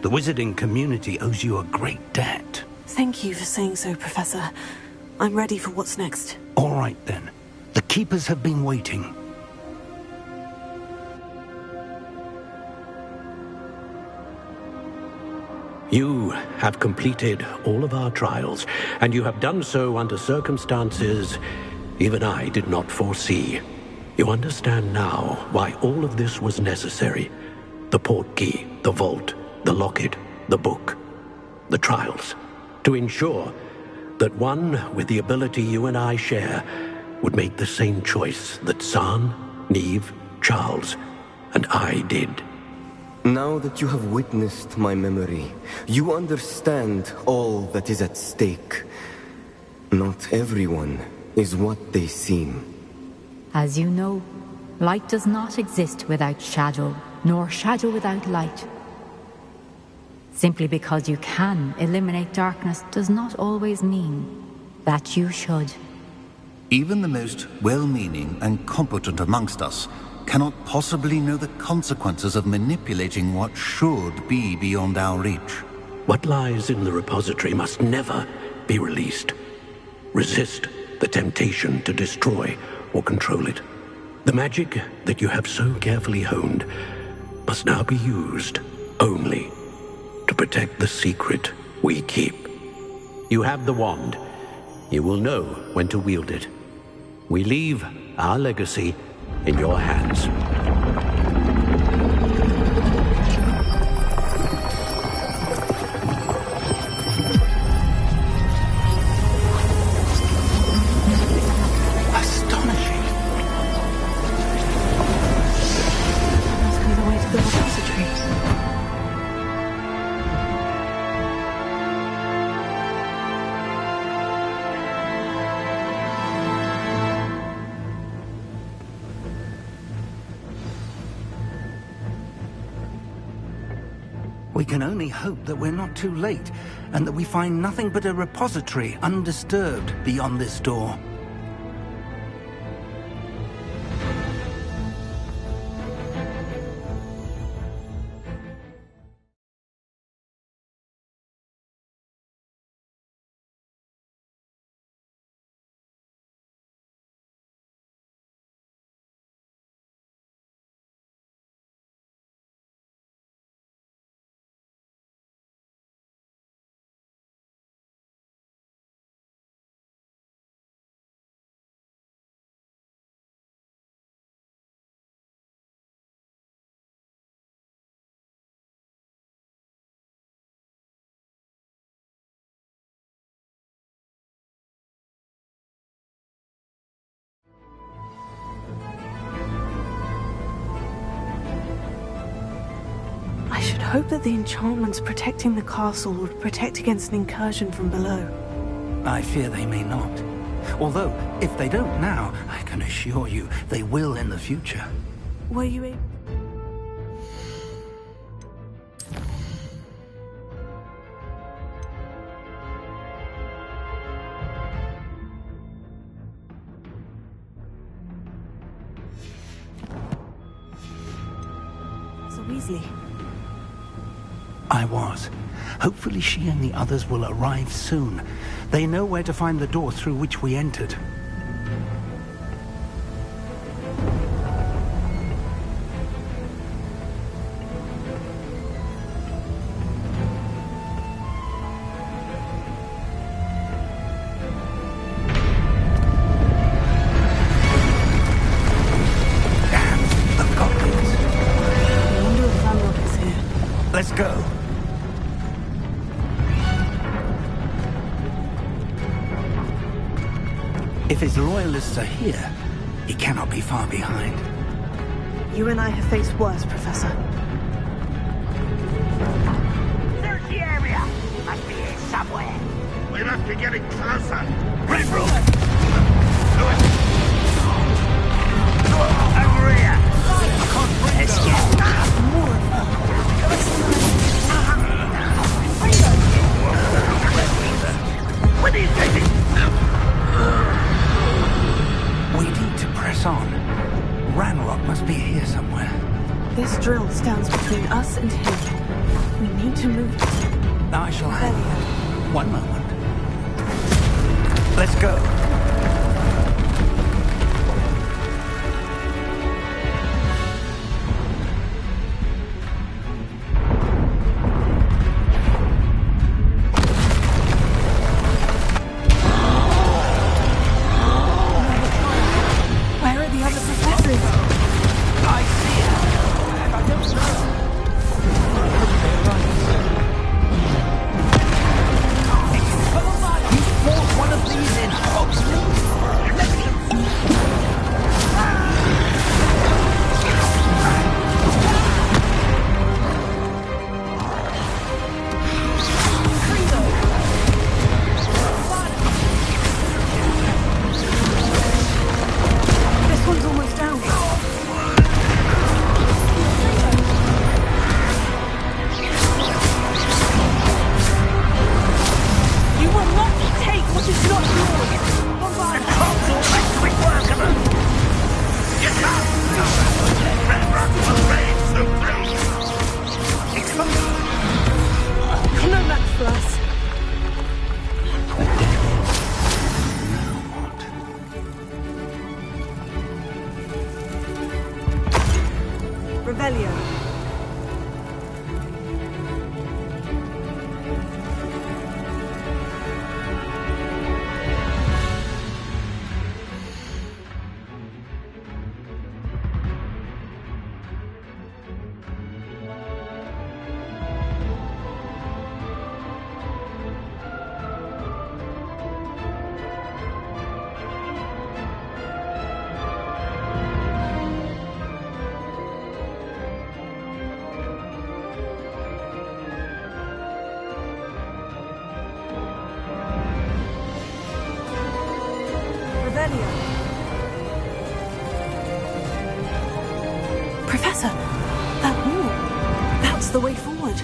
The wizarding community owes you a great debt. Thank you for saying so, Professor. I'm ready for what's next. All right, then. The Keepers have been waiting. You have completed all of our trials, and you have done so under circumstances even I did not foresee. You understand now why all of this was necessary. The portkey, the vault, the locket, the book, the trials. To ensure that one with the ability you and I share would make the same choice that San, Neve, Charles, and I did. Now that you have witnessed my memory, you understand all that is at stake. Not everyone is what they seem. As you know, light does not exist without shadow, nor shadow without light. Simply because you can eliminate darkness does not always mean that you should. Even the most well-meaning and competent amongst us cannot possibly know the consequences of manipulating what should be beyond our reach. What lies in the repository must never be released. Resist the temptation to destroy or control it. The magic that you have so carefully honed must now be used only to protect the secret we keep. You have the wand. You will know when to wield it. We leave our legacy in your hands. Astonishing. Must be the way to the repository. We can only hope that we're not too late, and that we find nothing but a repository undisturbed beyond this door. I should hope that the enchantments protecting the castle would protect against an incursion from below. I fear they may not. Although, if they don't now, I can assure you they will in the future. Were you able... So Weasley. I was. Hopefully she and the others will arrive soon. They know where to find the door through which we entered. Damn the goblins. Let's go. If his loyalists are here, he cannot be far behind. You and I have faced worse, Professor. Search the area. Must be here somewhere. We must be getting closer. Red Room! Over here! Let's get more of them. What are you taking? We need to press on. Ranrock must be here somewhere. This drill stands between us and him. We need to move. I shall have you. One moment. Let's go. Where are the other professors? I see it. And I don't know. You fought one of these in Hogsmeade? Let me... This one's almost down. You will not take what is not yours. The cops all make quick work of them. You can't stop us. Ranrock will raid supreme. No match for us. Revelio. Professor, that wall. That's the way forward.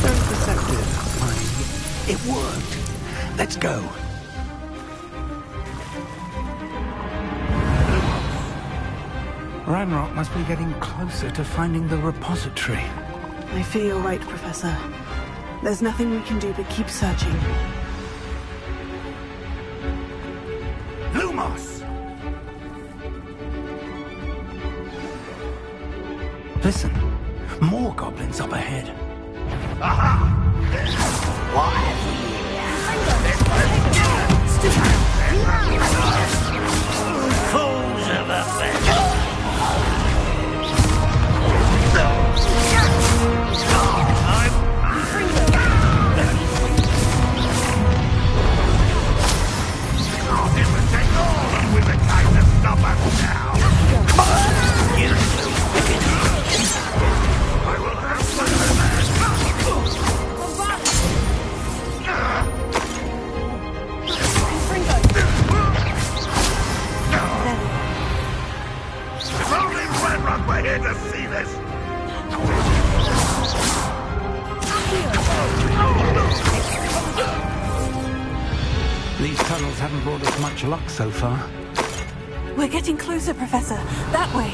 Very perceptive. It worked. Let's go. Ranrock must be getting closer to finding the repository. I fear you're right, Professor. There's nothing we can do but keep searching. Lumos! Listen, more goblins up ahead. Aha! Fools of a feather! It would take all of Wizardkind to stop us now. Come on! You wicked. I will have some of that. If only Ranrock were here to see this. These tunnels haven't brought us much luck so far. We're getting closer, Professor. That way.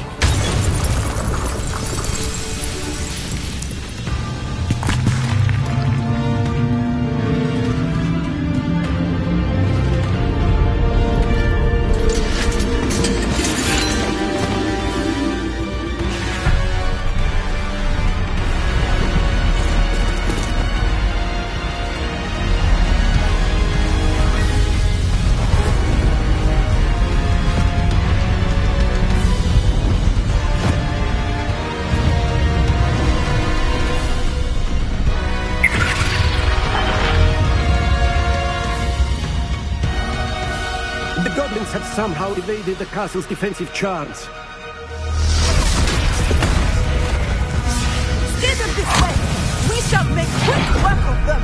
somehow evaded the castle's defensive charms. Steer them this way! We shall make quick work of them!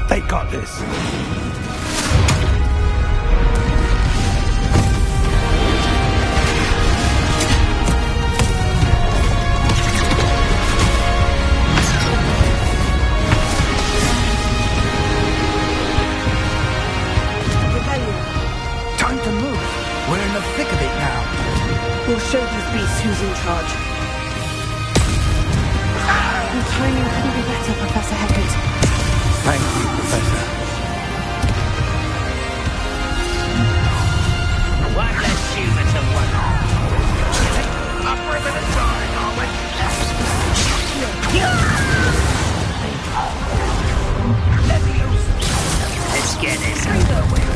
They got this. Time to move. We're in the thick of it now. We'll show these beasts who's in charge. Your timing couldn't be better, Professor Hecat. Thank you, Professor. One less human to work on. Up for a minute, darling, are we? Let loose. Let's get this over with.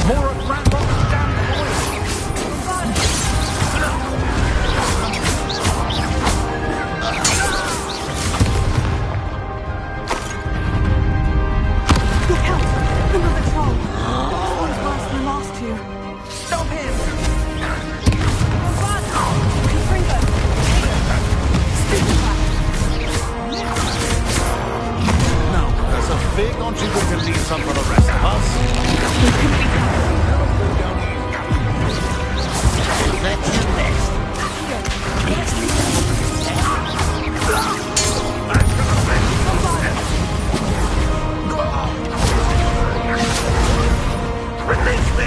More of Ranrock's damn boys. Look out! Another troll! One's worse than the last two. Stop him! Now, Professor Fig, aren't you going to leave some for the rest of us? That's your best. Release me!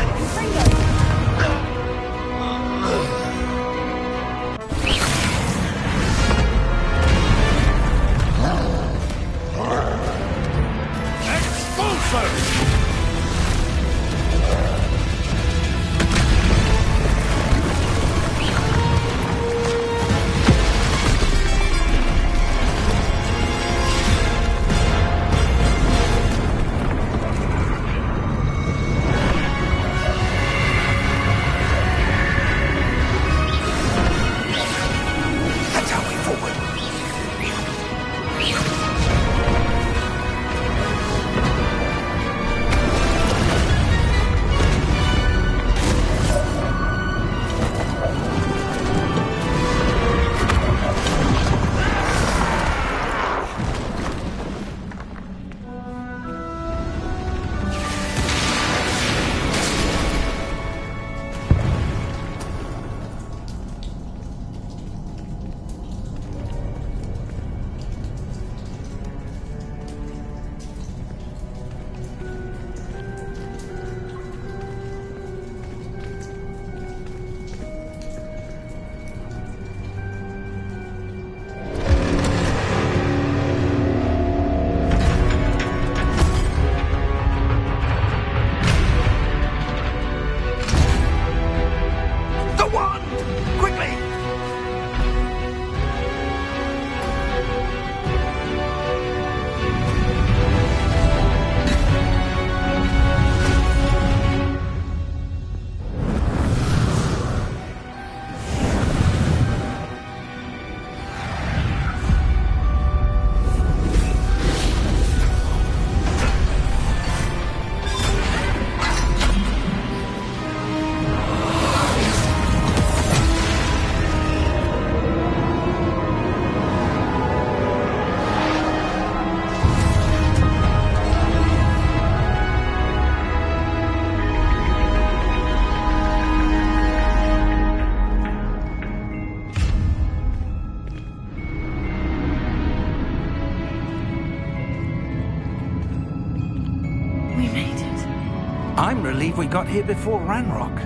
I'm relieved we got here before Ranrock.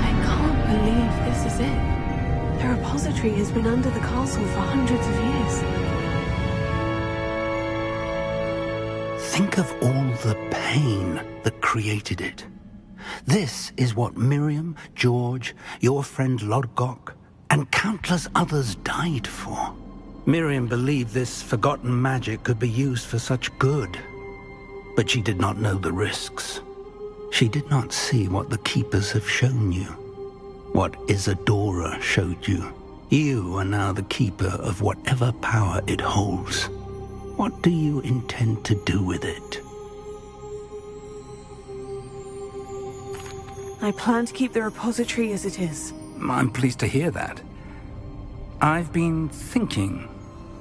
I can't believe this is it. The repository has been under the castle for hundreds of years. Think of all the pain that created it. This is what Miriam, George, your friend Lodgok, and countless others died for. Miriam believed this forgotten magic could be used for such good. But she did not know the risks. She did not see what the Keepers have shown you. What Isadora showed you. You are now the Keeper of whatever power it holds. What do you intend to do with it? I plan to keep the repository as it is. I'm pleased to hear that. I've been thinking.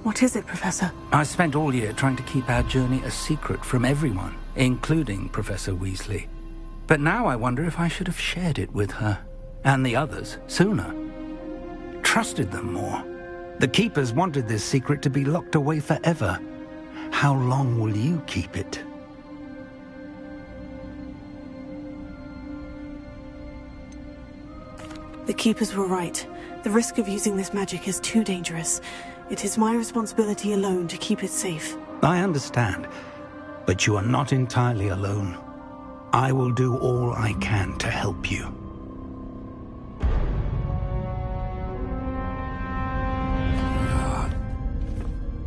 What is it, Professor? I spent all year trying to keep our journey a secret from everyone, including Professor Weasley. But now I wonder if I should have shared it with her, and the others, sooner. Trusted them more. The Keepers wanted this secret to be locked away forever. How long will you keep it? The Keepers were right. The risk of using this magic is too dangerous. It is my responsibility alone to keep it safe. I understand, but you are not entirely alone. I will do all I can to help you.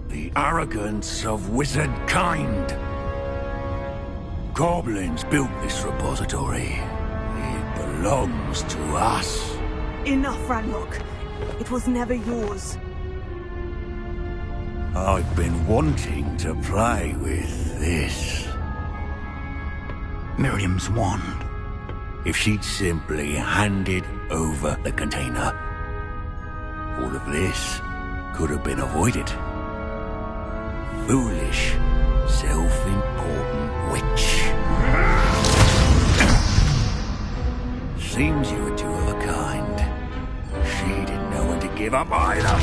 The arrogance of wizard kind. Goblins built this repository. It belongs to us. Enough, Ranrock. It was never yours. I've been wanting to play with this. Miriam's wand. If she'd simply handed over the container, all of this could have been avoided. Foolish, self-important witch. Seems you were two of a kind. She didn't know when to give up either.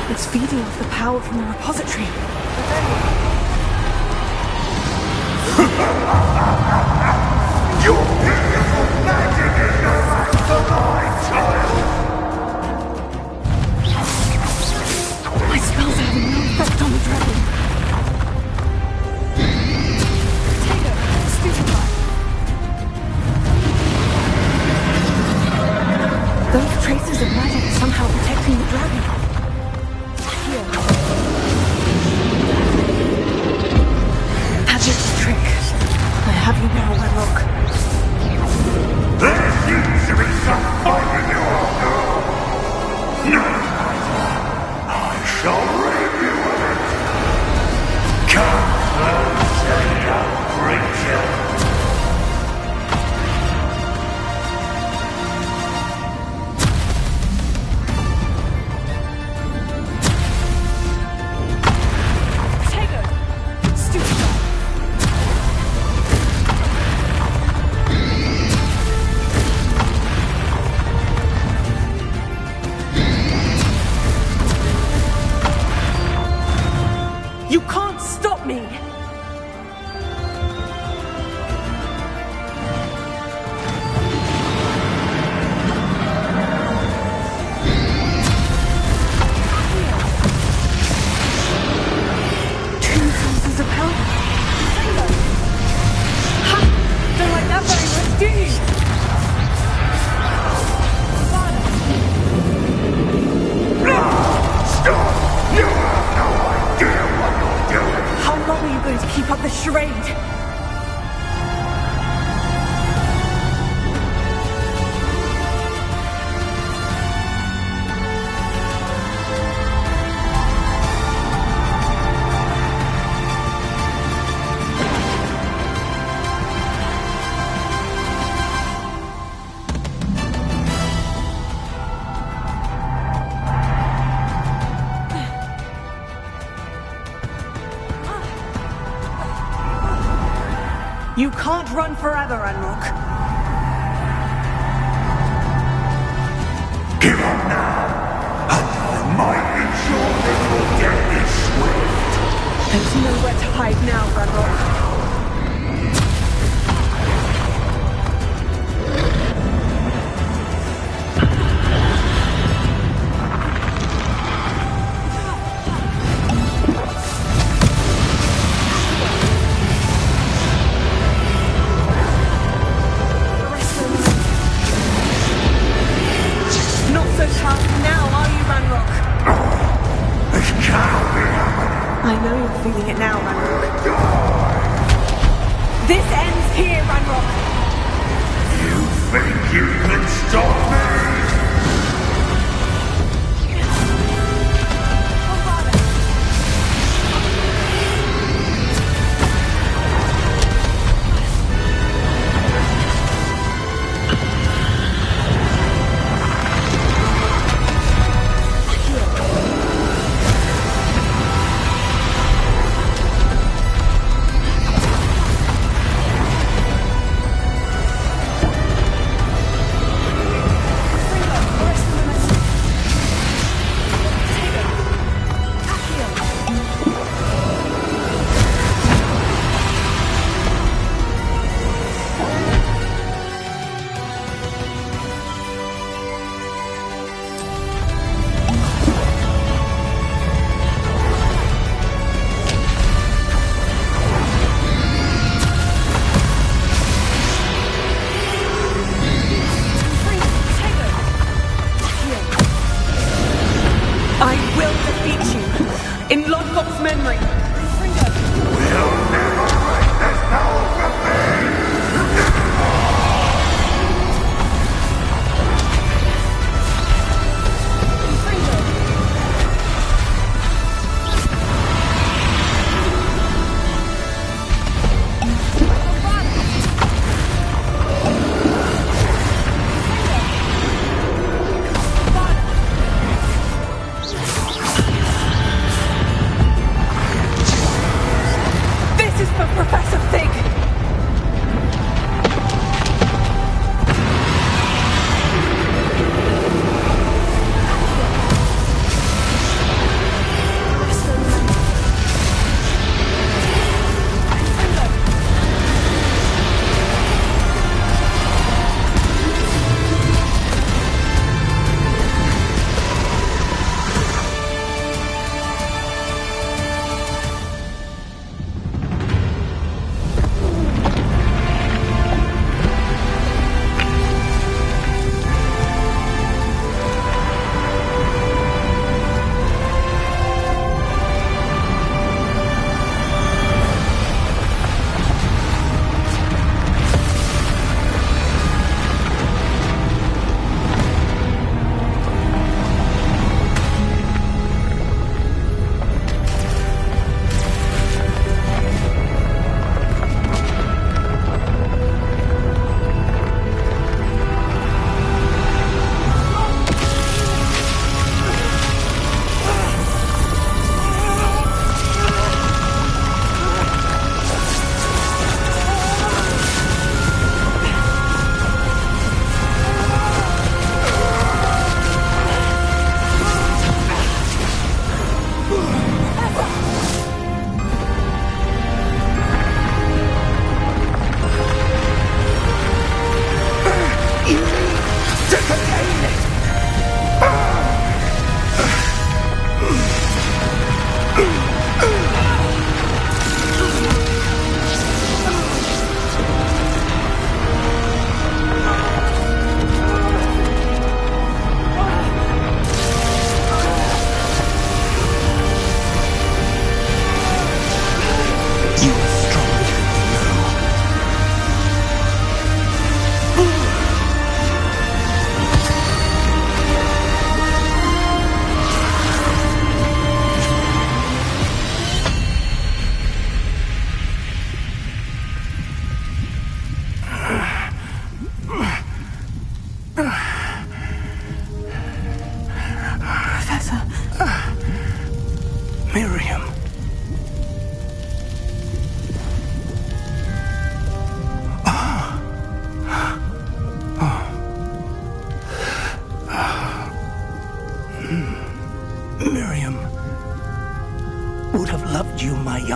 It's feeding off the power from the repository. Your beautiful magic is no match for mine, child! My spells are having no effect on the dragon. Those traces of magic are somehow protecting the dragon. Magic's trick. I have you now, Wenlock. There seems to be some fight in you after all. No matter. I shall rid you of it. Come closer, young creature. You can't stop me! Two sources of power. Ha! Don't like that very much, do you? Stop! You have no idea what you're doing! How long are you going to keep up this charade? You can't run forever, Ranrock. Give up now, and I might ensure that your death is swift. There's nowhere to hide now, Ranrock. I know you're feeling it now, Ranrock. This ends here, Ranrock! You think you can stop me?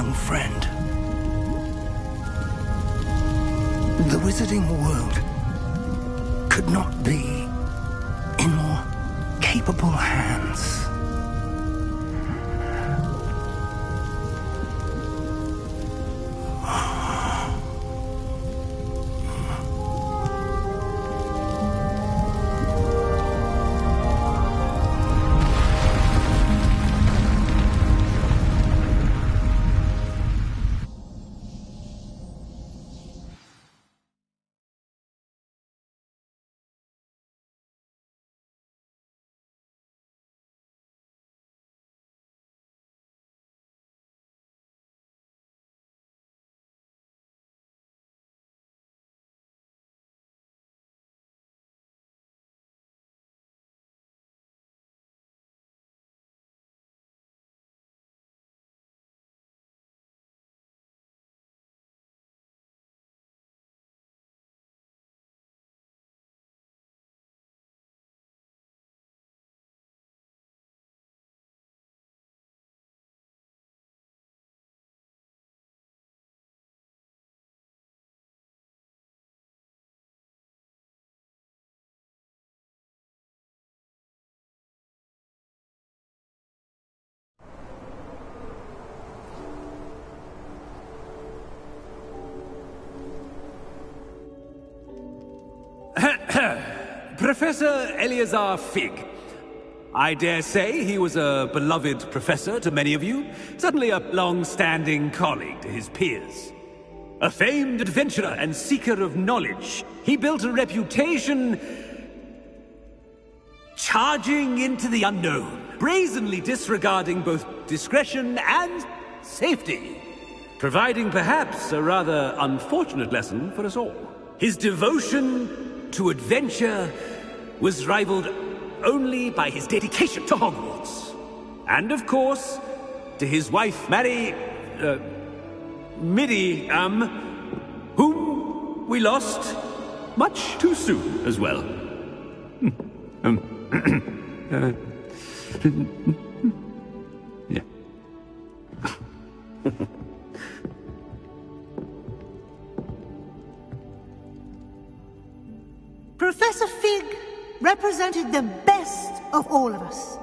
young friend. The wizarding world could not be in more capable hands. Professor Eleazar Fig. I dare say he was a beloved professor to many of you, certainly a long-standing colleague to his peers. A famed adventurer and seeker of knowledge, he built a reputation charging into the unknown, brazenly disregarding both discretion and safety, providing perhaps a rather unfortunate lesson for us all. His devotion to adventure was rivaled only by his dedication to Hogwarts. And of course, to his wife, Middy, whom we lost much too soon as well. Yeah. Professor Fig represented the best of all of us.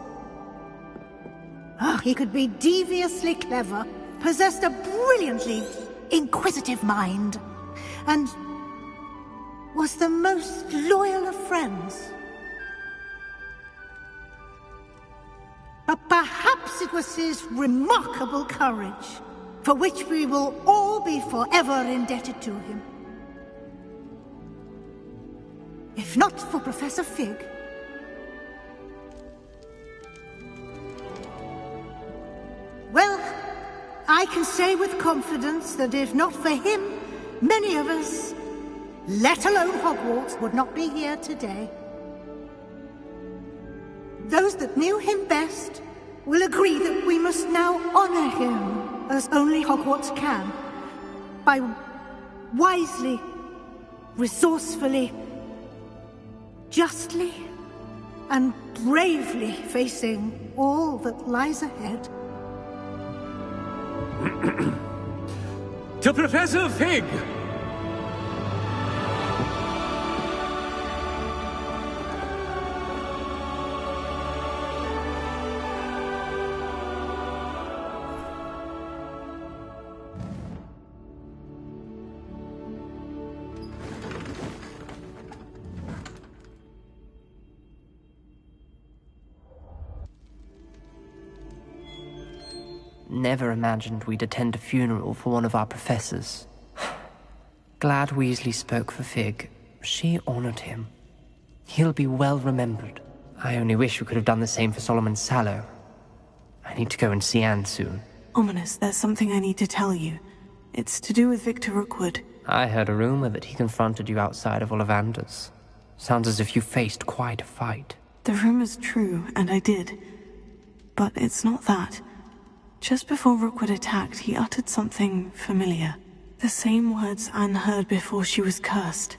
He could be deviously clever, possessed a brilliantly inquisitive mind, and was the most loyal of friends. But perhaps it was his remarkable courage, for which we will all be forever indebted to him. If not for Professor Fig, well, I can say with confidence that if not for him, many of us, let alone Hogwarts, would not be here today. Those that knew him best will agree that we must now honor him as only Hogwarts can, by wisely, resourcefully, justly and bravely facing all that lies ahead. To Professor Fig! Never imagined we'd attend a funeral for one of our professors. Glad Weasley spoke for Fig. She honored him. He'll be well remembered. I only wish we could have done the same for Solomon Sallow. I need to go and see Anne soon. Ominous, there's something I need to tell you. It's to do with Victor Rookwood. I heard a rumor that he confronted you outside of Ollivander's. Sounds as if you faced quite a fight. The rumor's true, and I did. But it's not that. Just before Rookwood attacked, he uttered something familiar. The same words Anne heard before she was cursed.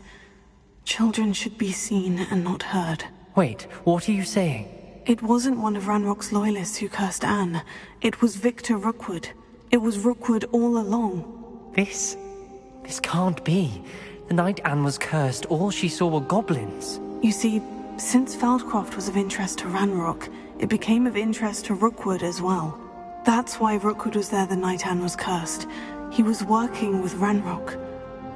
Children should be seen and not heard. Wait, what are you saying? It wasn't one of Ranrock's loyalists who cursed Anne. It was Victor Rookwood. It was Rookwood all along. This can't be. The night Anne was cursed, all she saw were goblins. You see, since Feldcroft was of interest to Ranrock, it became of interest to Rookwood as well. That's why Rookwood was there the night Anne was cursed. He was working with Ranrock.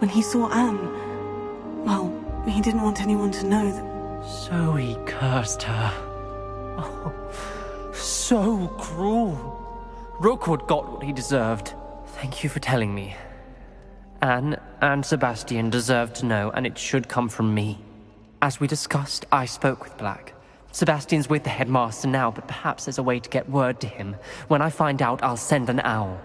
When he saw Anne, well, he didn't want anyone to know that... So he cursed her. Oh, so cruel. Rookwood got what he deserved. Thank you for telling me. Anne and Sebastian deserve to know, and it should come from me. As we discussed, I spoke with Black. Sebastian's with the headmaster now, but perhaps there's a way to get word to him. When I find out, I'll send an owl.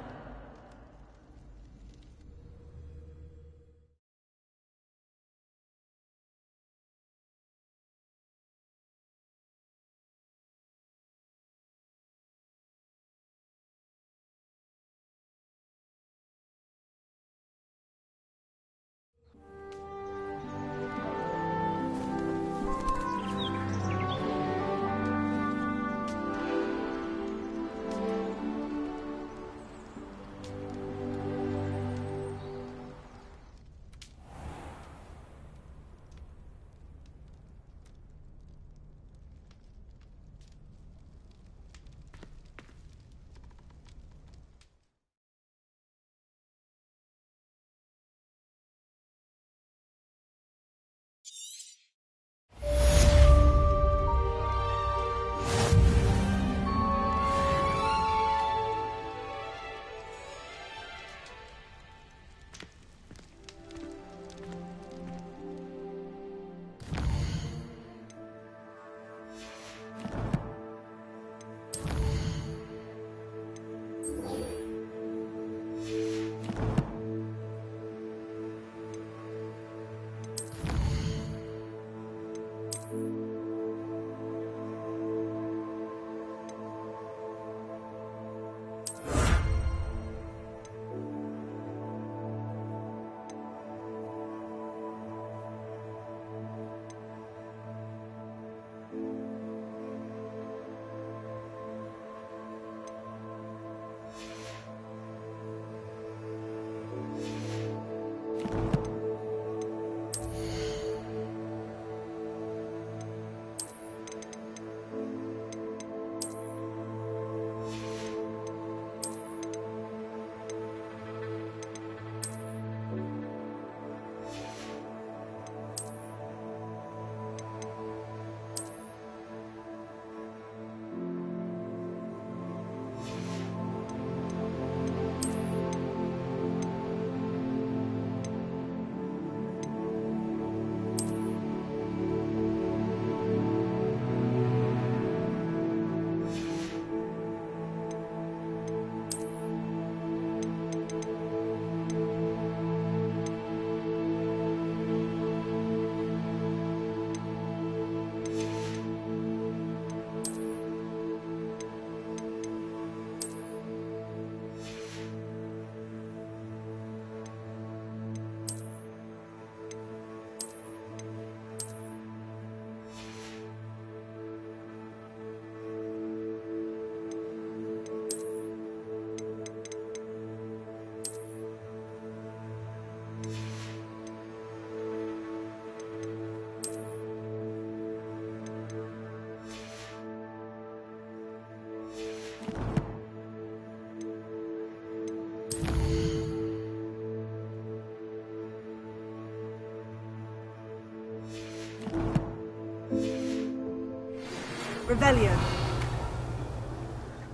Revelio.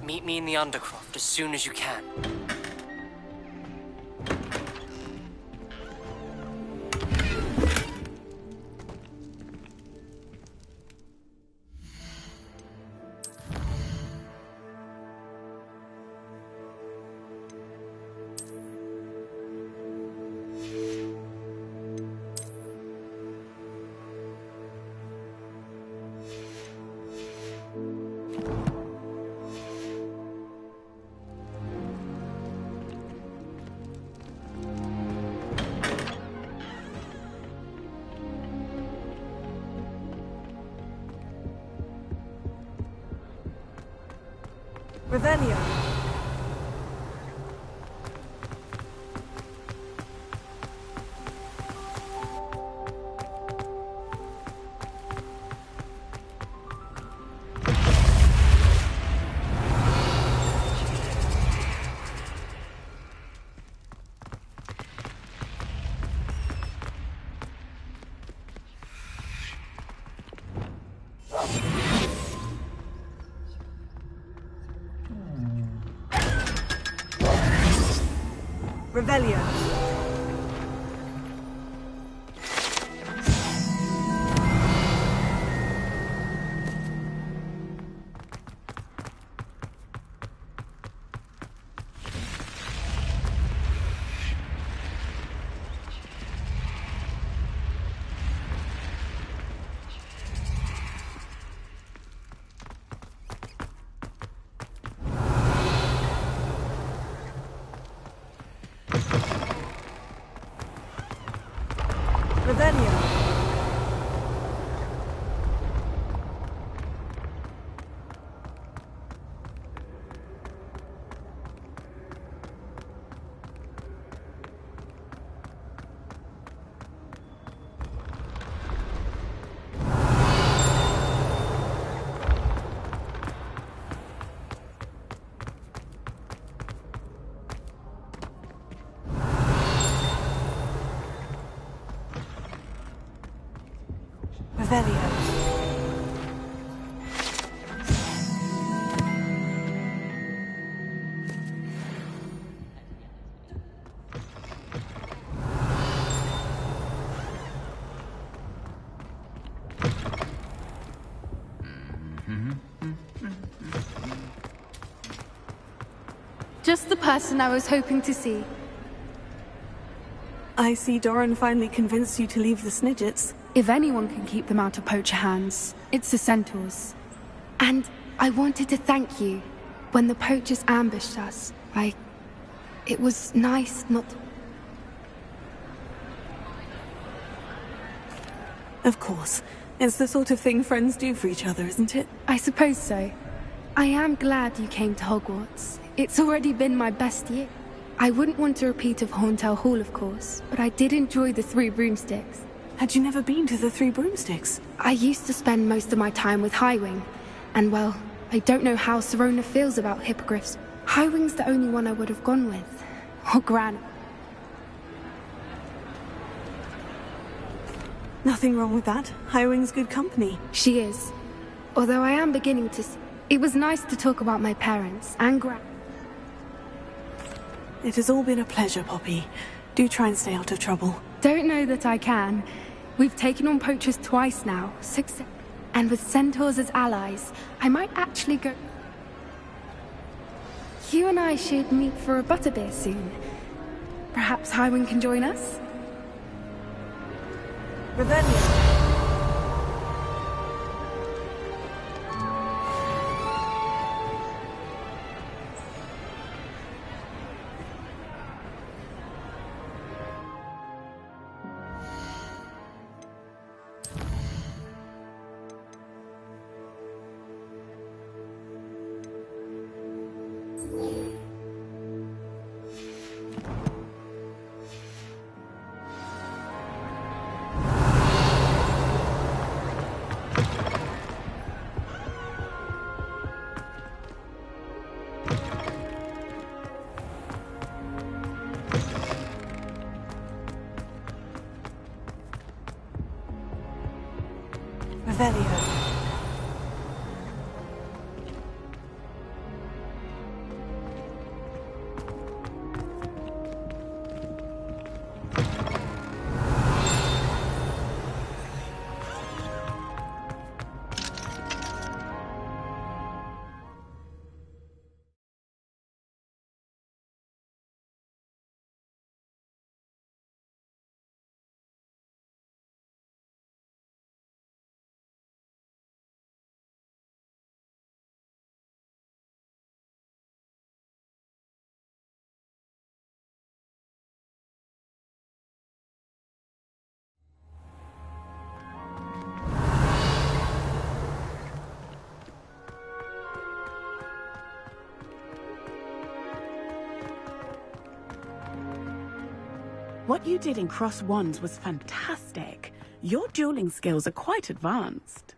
Meet me in the Undercroft as soon as you can. Revelio. Revelio. Just the person I was hoping to see. I see Doran finally convinced you to leave the Snidgets. If anyone can keep them out of poacher hands, it's the Centaurs. And I wanted to thank you. When the poachers ambushed us, it was nice not to... Of course. It's the sort of thing friends do for each other, isn't it? I suppose so. I am glad you came to Hogwarts. It's already been my best year. I wouldn't want a repeat of Horntail Hall, of course, but I did enjoy the Three Broomsticks. Had you never been to the Three Broomsticks? I used to spend most of my time with Highwing, and well, I don't know how Serona feels about hippogriffs. Highwing's the only one I would have gone with. Or Gran. Nothing wrong with that. Highwing's good company. She is. Although I am beginning to... It was nice to talk about my parents and Gran. It has all been a pleasure, Poppy. Do try and stay out of trouble. Don't know that I can. We've taken on poachers twice now. Success. And with centaurs as allies, I might actually go... You and I should meet for a butterbeer soon. Perhaps Highwing can join us? Revelio. What you did in Cross Wands was fantastic. Your dueling skills are quite advanced.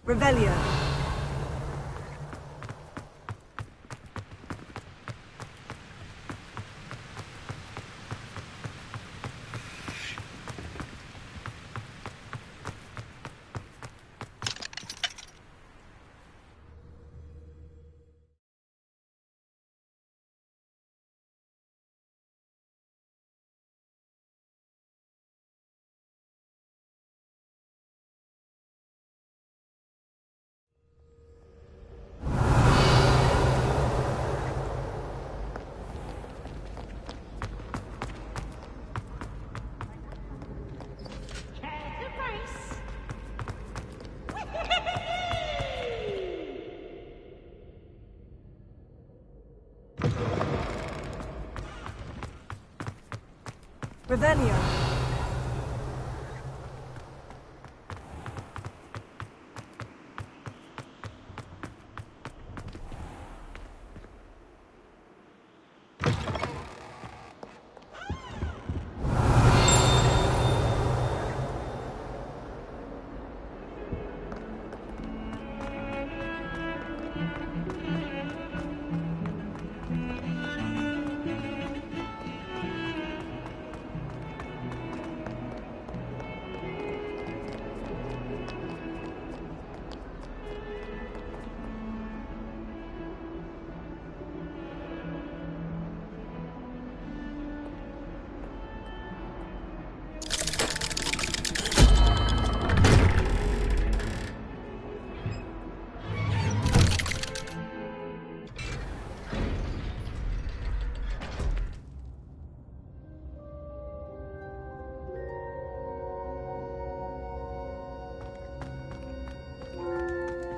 Revelio. Revelio.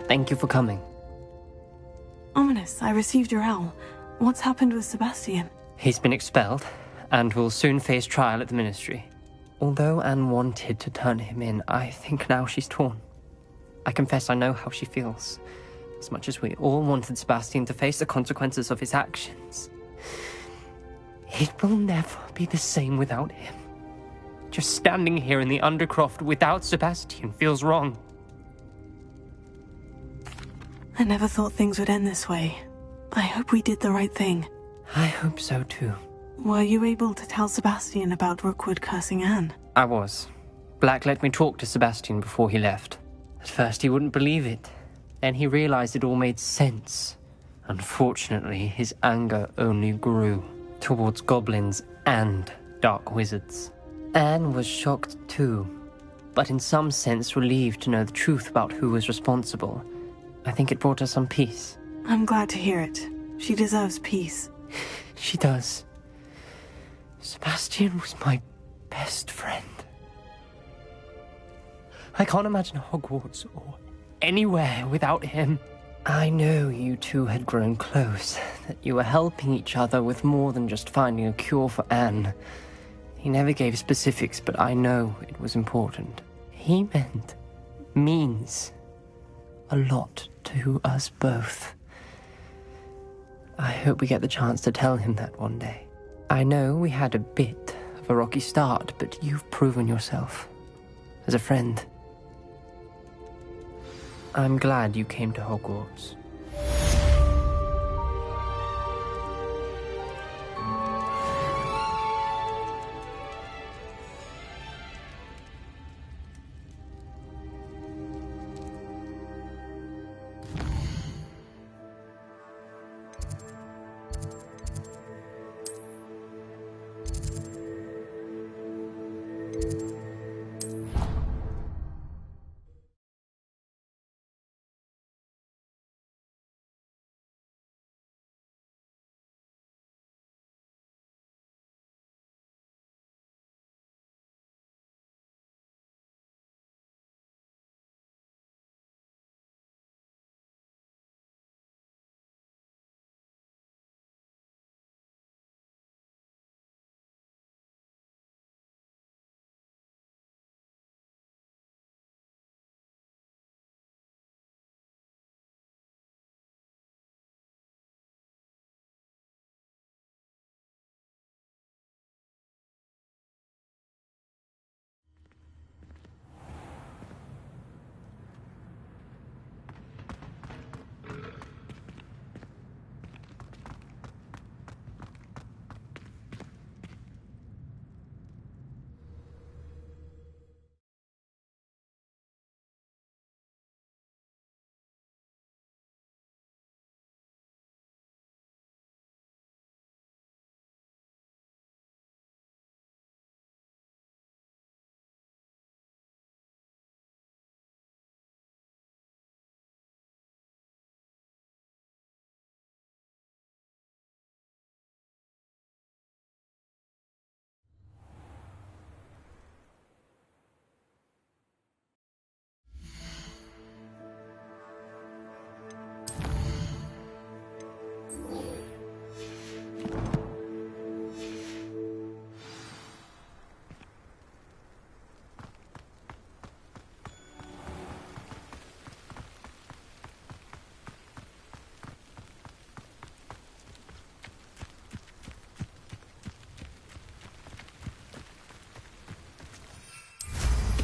Thank you for coming. Ominous, I received your owl. What's happened with Sebastian? He's been expelled, and will soon face trial at the Ministry. Although Anne wanted to turn him in, I think now she's torn. I confess I know how she feels. As much as we all wanted Sebastian to face the consequences of his actions. It will never be the same without him. Just standing here in the Undercroft without Sebastian feels wrong. I never thought things would end this way. I hope we did the right thing. I hope so too. Were you able to tell Sebastian about Rookwood cursing Anne? I was. Black let me talk to Sebastian before he left. At first he wouldn't believe it. Then he realized it all made sense. Unfortunately, his anger only grew towards goblins and dark wizards. Anne was shocked too, but in some sense relieved to know the truth about who was responsible. I think it brought her some peace. I'm glad to hear it. She deserves peace. She does. Sebastian was my best friend. I can't imagine Hogwarts or anywhere without him. I know you two had grown close, that you were helping each other with more than just finding a cure for Anne. He never gave specifics, but I know it was important. He means a lot to us both. I hope we get the chance to tell him that one day. I know we had a bit of a rocky start, but you've proven yourself as a friend. I'm glad you came to Hogwarts.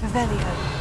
Revelio.